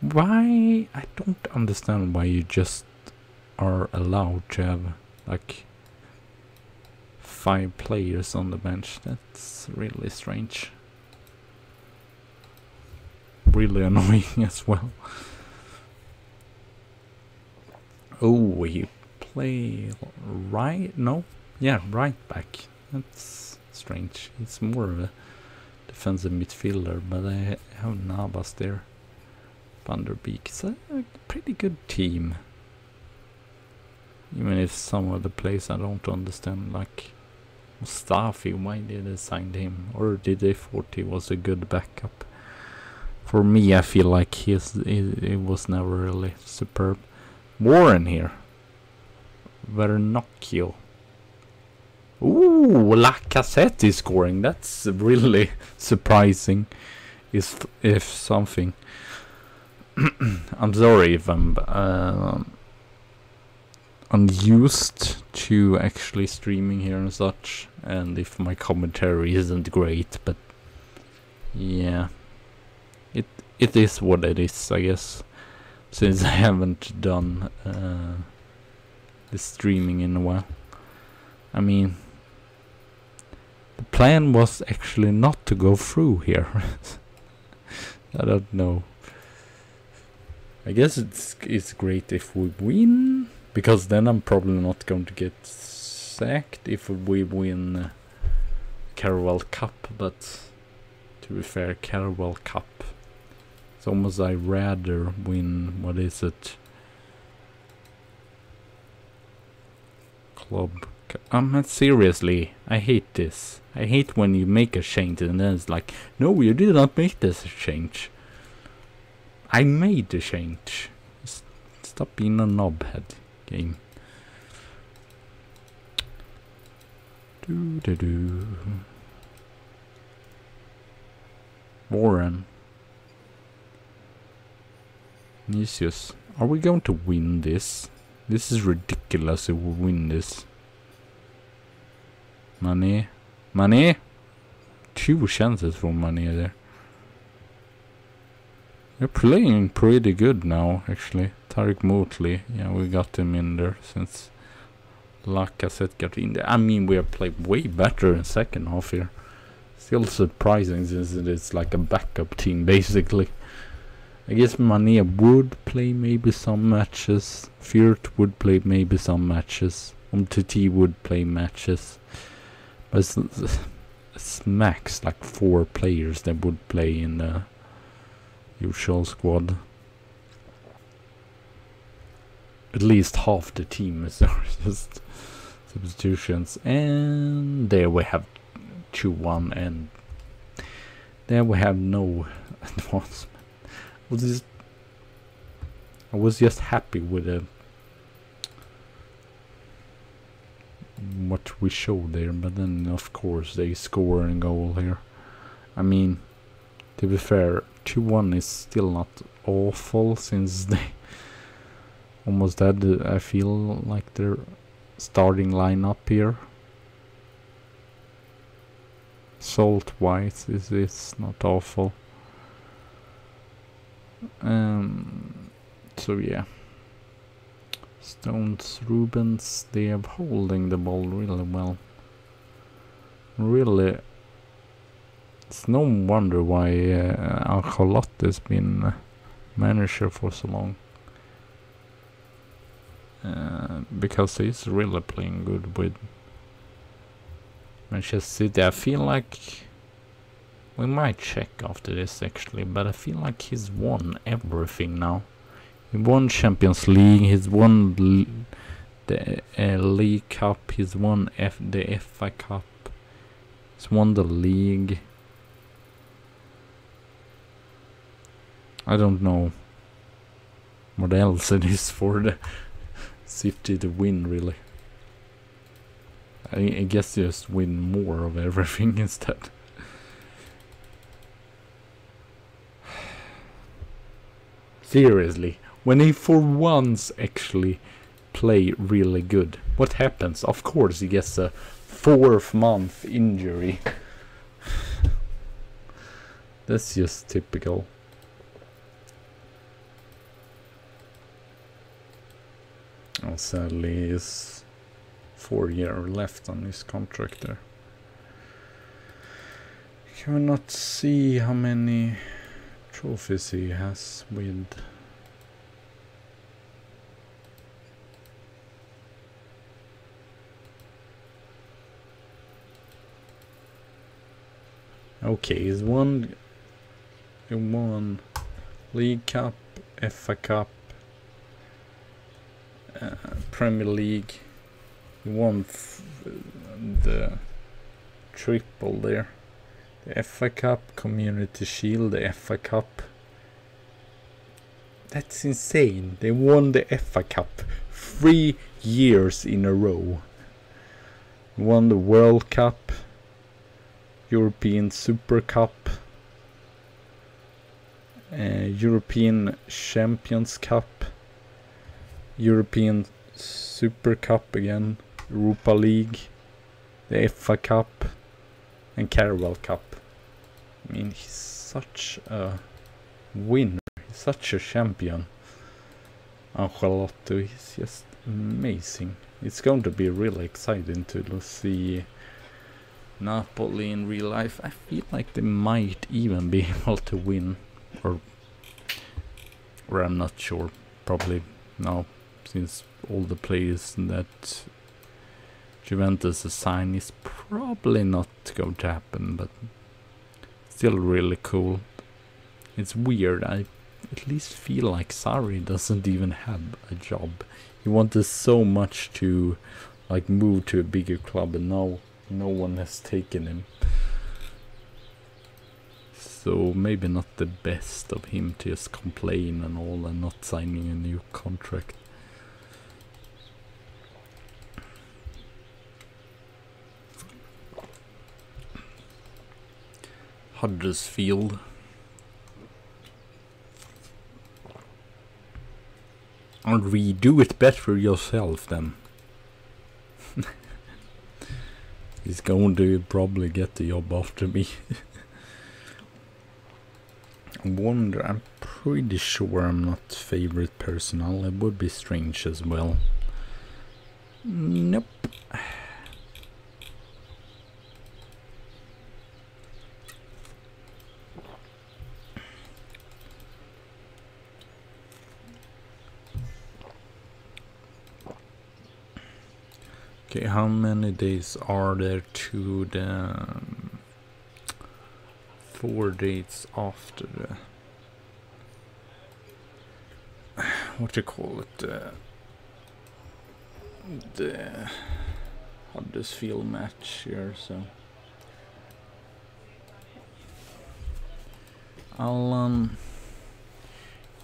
Why? I don't understand why you just are allowed to have like 5 players on the bench. That's really strange. Really annoying as well. Oh, we play right? No? Yeah, right back. That's strange. It's more of a defensive midfielder, but I have Navas there. Van der Beek. It's a pretty good team. Even if some of the players I don't understand, like Mustafi, why did they sign him? Or did they thought he was a good backup? For me, I feel like he was never really superb. Warren here. Vernocchio. Ooh, Lacazette is scoring. That's really surprising. If something. I'm sorry if I'm unused to actually streaming here and such, and if my commentary isn't great, but yeah, it is what it is, I guess, since I haven't done the streaming in a while. I mean, the plan was actually not to go through here. I don't know. I guess it's great if we win, because then I'm probably not going to get sacked if we win Carabao Cup, but to be fair, Carabao Cup, it's almost I'd rather win, what is it? Club. Seriously, I hate this. I hate when you make a change and then it's like, no, you did not make this change. I made the change. Stop being a knobhead, game. Warren. Nicius. Are we going to win this? This is ridiculous if we win this. Money. Money? 2 chances for money there. They're playing pretty good now, actually. Tariq Motley, yeah, we got him in there since Lacazette got in there. I mean, we have played way better in second half here. Still surprising since it is like a backup team, basically. I guess Mane would play maybe some matches. Fürth would play maybe some matches. Umtiti would play matches. But it's max like 4 players that would play in the usual squad. At least half the team is just substitutions. And there we have 2-1, and there we have no advancement. I was just happy with what we showed there, but then of course they score a goal here. I mean, to be fair, 2-1 is still not awful, since they almost had, I feel like, their starting lineup here. Salt White is not awful. So yeah. Stones, Rubens, they are holding the ball really well. Really, it's no wonder why Ancelotti has been manager for so long. Because he's really playing good with Manchester City. I feel like we might check after this actually, but I feel like he's won everything now. He won Champions League, he's won the League Cup, he's won the FA Cup, he's won the league. I don't know what else it is for the City to win, really. I guess just win more of everything instead. Seriously, when he for once actually play really good, what happens? Of course he gets a 4th month injury. That's just typical. Oh, sadly, he's 4 years left on his contract there. Can we not see how many trophies he has with? Okay, he's won League Cup, FA Cup, Premier League. He won the triple there. The FA Cup, Community Shield, the FA Cup. That's insane. They won the FA Cup 3 years in a row. Won the World Cup, European Super Cup, European Champions Cup, European Super Cup again, Europa League, the FA Cup, and Carabao Cup. I mean, he's such a winner, he's such a champion. Ancelotti, he's just amazing. It's going to be really exciting to see Napoli in real life. I feel like they might even be able to win, or I'm not sure. Probably no, since all the players that Juventus assign is probably not going to happen, but still really cool. It's weird. I at least feel like Sarri doesn't even have a job. He wanted so much to like move to a bigger club, and now no one has taken him. So maybe not the best of him to just complain and all and not signing a new contract. Huddersfield. And redo it better yourself then. He's going to probably get the job after me. Wonder, I'm pretty sure I'm not favorite personnel. It would be strange as well. Nope. Okay, how many days are there to the 4 days after the what do you call it, the Huddersfield match here? So Alan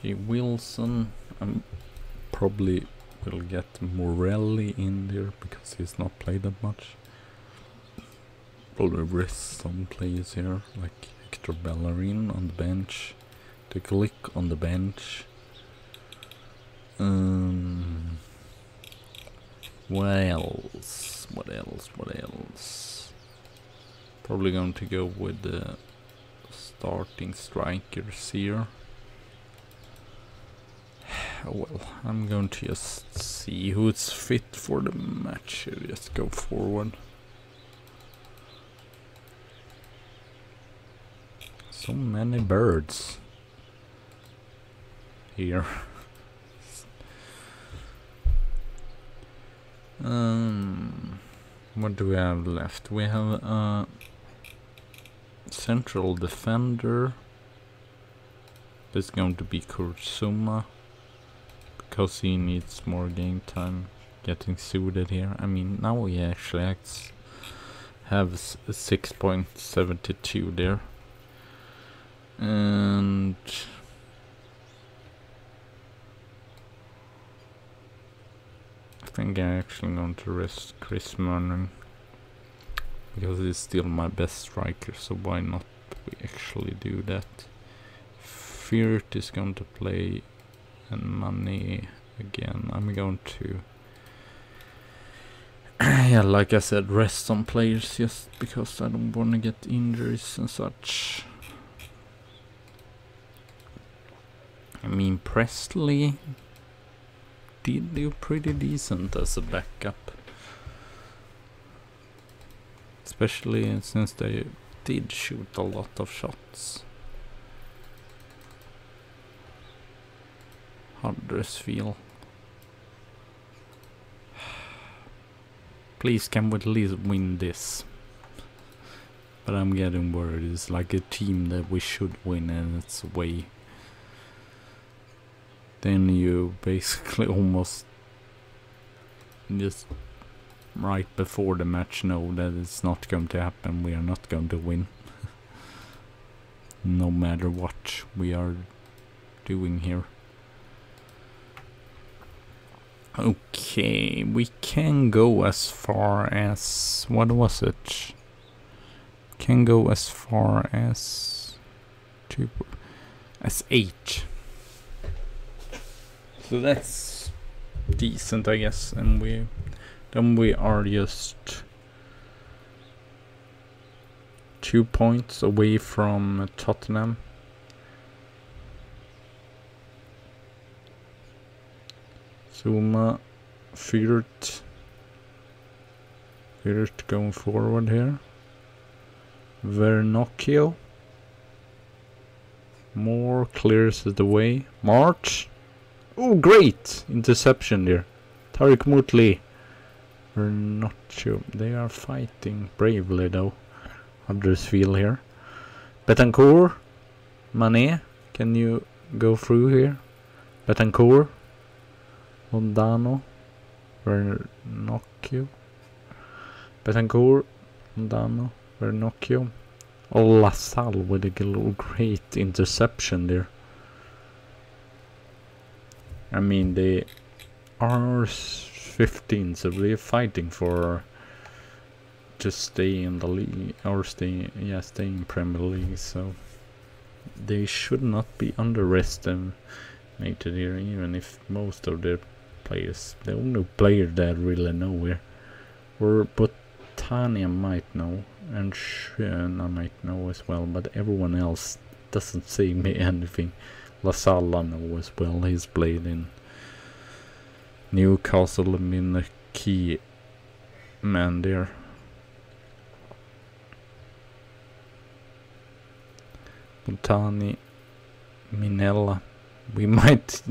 Wilson, I'm probably will get Morelli in there because he's not played that much. Probably rest some players here, like Hector Bellerin on the bench, De Glick on the bench. What else? What else? Probably going to go with the starting strikers here. Well, I'm going to just see who's fit for the match. Just go forward. So many birds here. What do we have left? We have a central defender. It's going to be Kurzuma, because he needs more game time getting suited here. I mean, now he actually have 6.72 there. And I think I'm actually going to rest Chris Mernon, because he's still my best striker, so why not we actually do that. Firt is going to play, and Money again. I'm going to yeah, like I said, rest some players just because I don't want to get injuries and such. I mean, Presley did do pretty decent as a backup, especially since they did shoot a lot of shots. Huddersfield. Please, can we at least win this? But I'm getting worried. It's like a team that we should win, and it's way then you basically almost just right before the match know that it's not going to happen. We are not going to win. No matter what we are doing here. Okay, we can go as far as, what was it? Can go as far as 8. So that's decent, I guess. And we are just 2 points away from Tottenham. Zuma, Fürth going forward here. Vernocchio. More clears the way. March. Oh, great interception there. Tariq Mutli. Vernocchio. They are fighting bravely though. Huddersfield here. Betancourt. Mané. Can you go through here? Betancourt. Mondano. Vernocchio. Betancourt. Mondano. Vernocchio. Oh, LaSalle with a great interception there. I mean, they are 15, so they're fighting for to stay in the league, or stay in Premier League. So they should not be underestimated here, even if most of their players, the only player that really know here, but Tanya might know, and Schöne might know as well, but everyone else doesn't say me anything. LaSalle I know as well, he's played in Newcastle and been a key man there. Botani, Minella, we might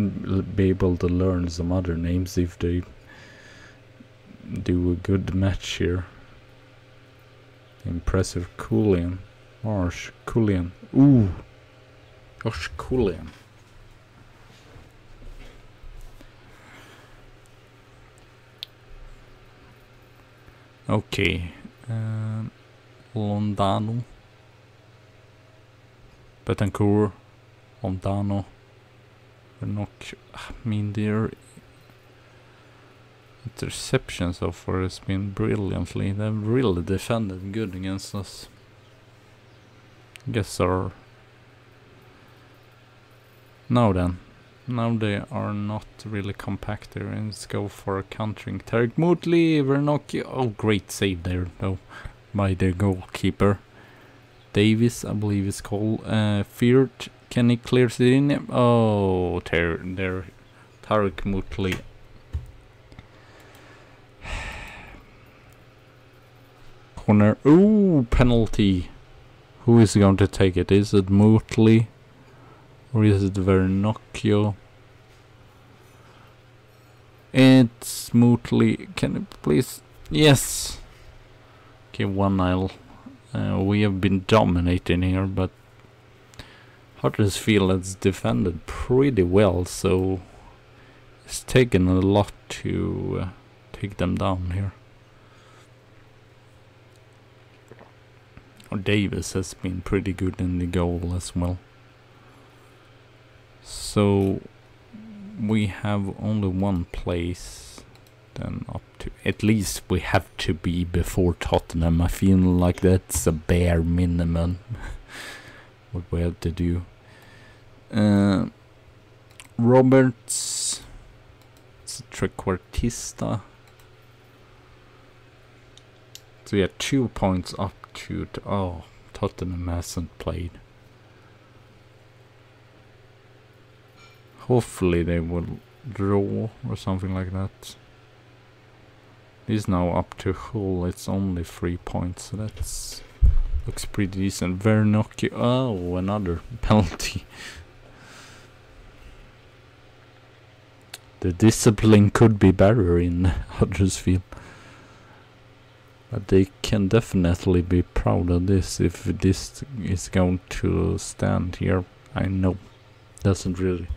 be able to learn some other names if they do a good match here. Impressive. Cullian. Marsh. Cullian. Ooh. Gosh, Cullian. Okay. Londano. Betancourt. Londano. I mean, their interception so far has been brilliantly. They've really defended good against us. I guess our... Now they are not really compact there, and let's go for a countering. Tariq Mutli, Vernocchio. Oh, great save there though by their goalkeeper. Davis, I believe it's called. Fürth, can he clear it in? Oh, Tariq Mutli. Corner. Ooh, penalty. Who is going to take it? Is it Mutli? Or is it Vernocchio? It's Mutli. Can you please? Yes. Okay, 1-0. We have been dominating here, but Huddersfield has defended pretty well, so it's taken a lot to take them down here. Davis has been pretty good in the goal as well. So we have only one place then up to, at least we have to be before Tottenham. I feel like that's a bare minimum what we have to do. Roberts, it's a trequartista. So yeah, 2 points up to oh, Tottenham hasn't played. Hopefully they will draw or something like that. This now up to Hull, it's only 3 points, so that's looks pretty decent. Vernocchio, oh, another penalty. The discipline could be better in Huddersfield, but they can definitely be proud of this if this is going to stand here. I know doesn't really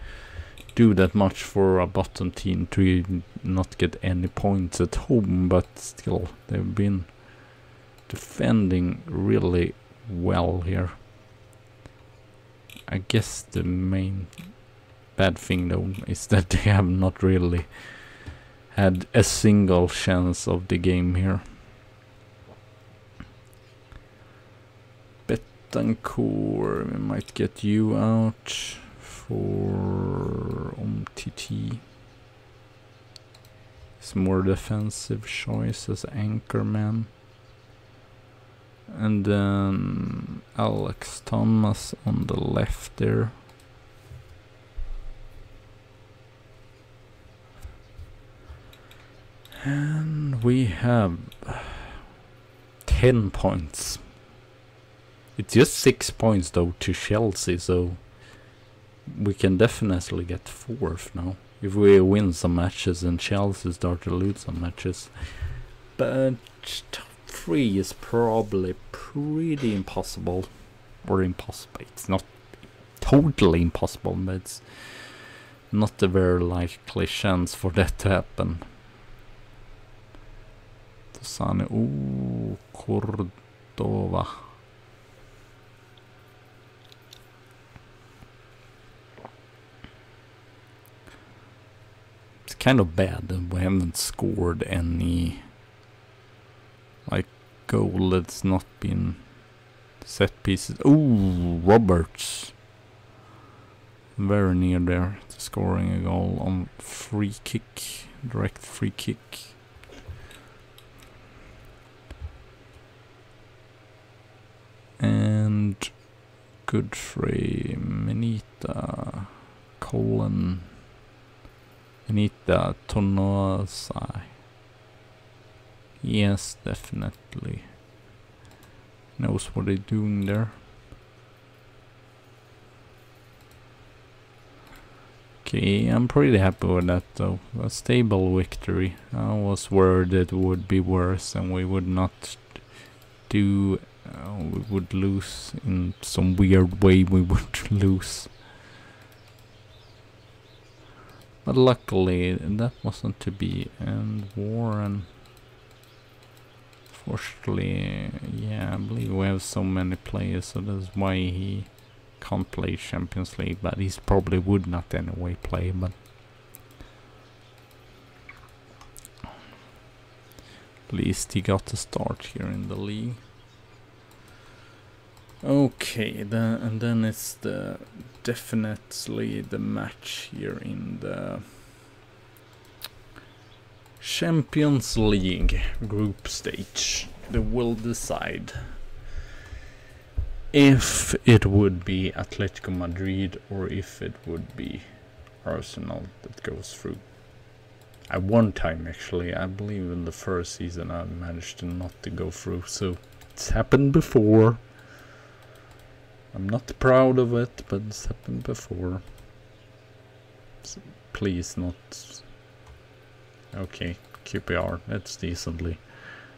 do that much for a bottom team to not get any points at home, but still they've been defending really well here. I guess the main bad thing though is that they have not really had a single chance of the game here. Betancourt, we might get you out for TT. It's more defensive choice as anchorman. And then Alex Thomas on the left there. And we have 10 points. It's just 6 points though to Chelsea, so we can definitely get 4th now if we win some matches and Chelsea start to lose some matches. But top 3 is probably pretty impossible, or impossible. It's not totally impossible, but it's not a very likely chance for that to happen. Tosane, ooh, Cordova. It's kind of bad that we haven't scored any like goal that's not been set pieces. Ooh, Roberts. Very near there to scoring a goal on free kick, direct free kick. And Godfrey, Minita, Colin, Minita, Tonosai. Yes, definitely knows what they're doing there. Okay, I'm pretty happy with that though. A stable victory. I was worried it would be worse and we would not do... we would lose in some weird way. We would lose. But luckily that wasn't to be. And Warren... Fortunately, yeah, I believe we have so many players, so that's why he can't play Champions League, but he probably would not anyway play, but at least he got a start here in the league. Okay, and then it's definitely the match here in the Champions League group stage that will decide if it would be Atletico Madrid or if it would be Arsenal that goes through. At one time actually, I believe in the first season I managed to not to go through, so it's happened before. I'm not proud of it, but it's happened before. So please not... Okay, QPR, that's decently.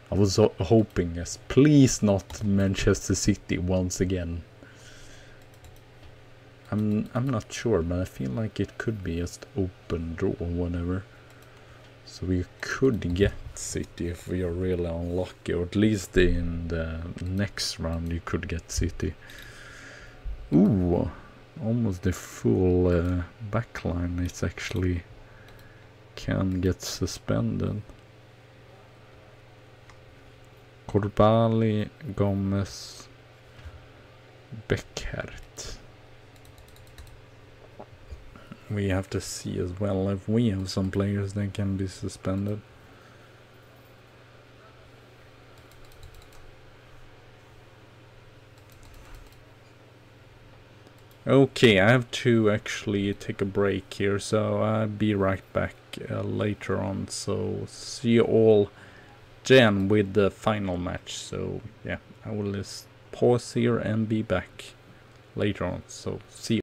I was hoping, yes, please not Manchester City once again. I'm not sure, but I feel like it could be just open draw or whatever. So we could get City if we are really unlucky, or at least in the next round you could get City. Ooh, almost the full backline is actually... can get suspended. Corbali, Gomez, Beckert. We have to see as well if we have some players that can be suspended. Okay, I have to actually take a break here, so I'll be right back later on. So see you all then with the final match. So yeah, I will just pause here and be back later on. So see you.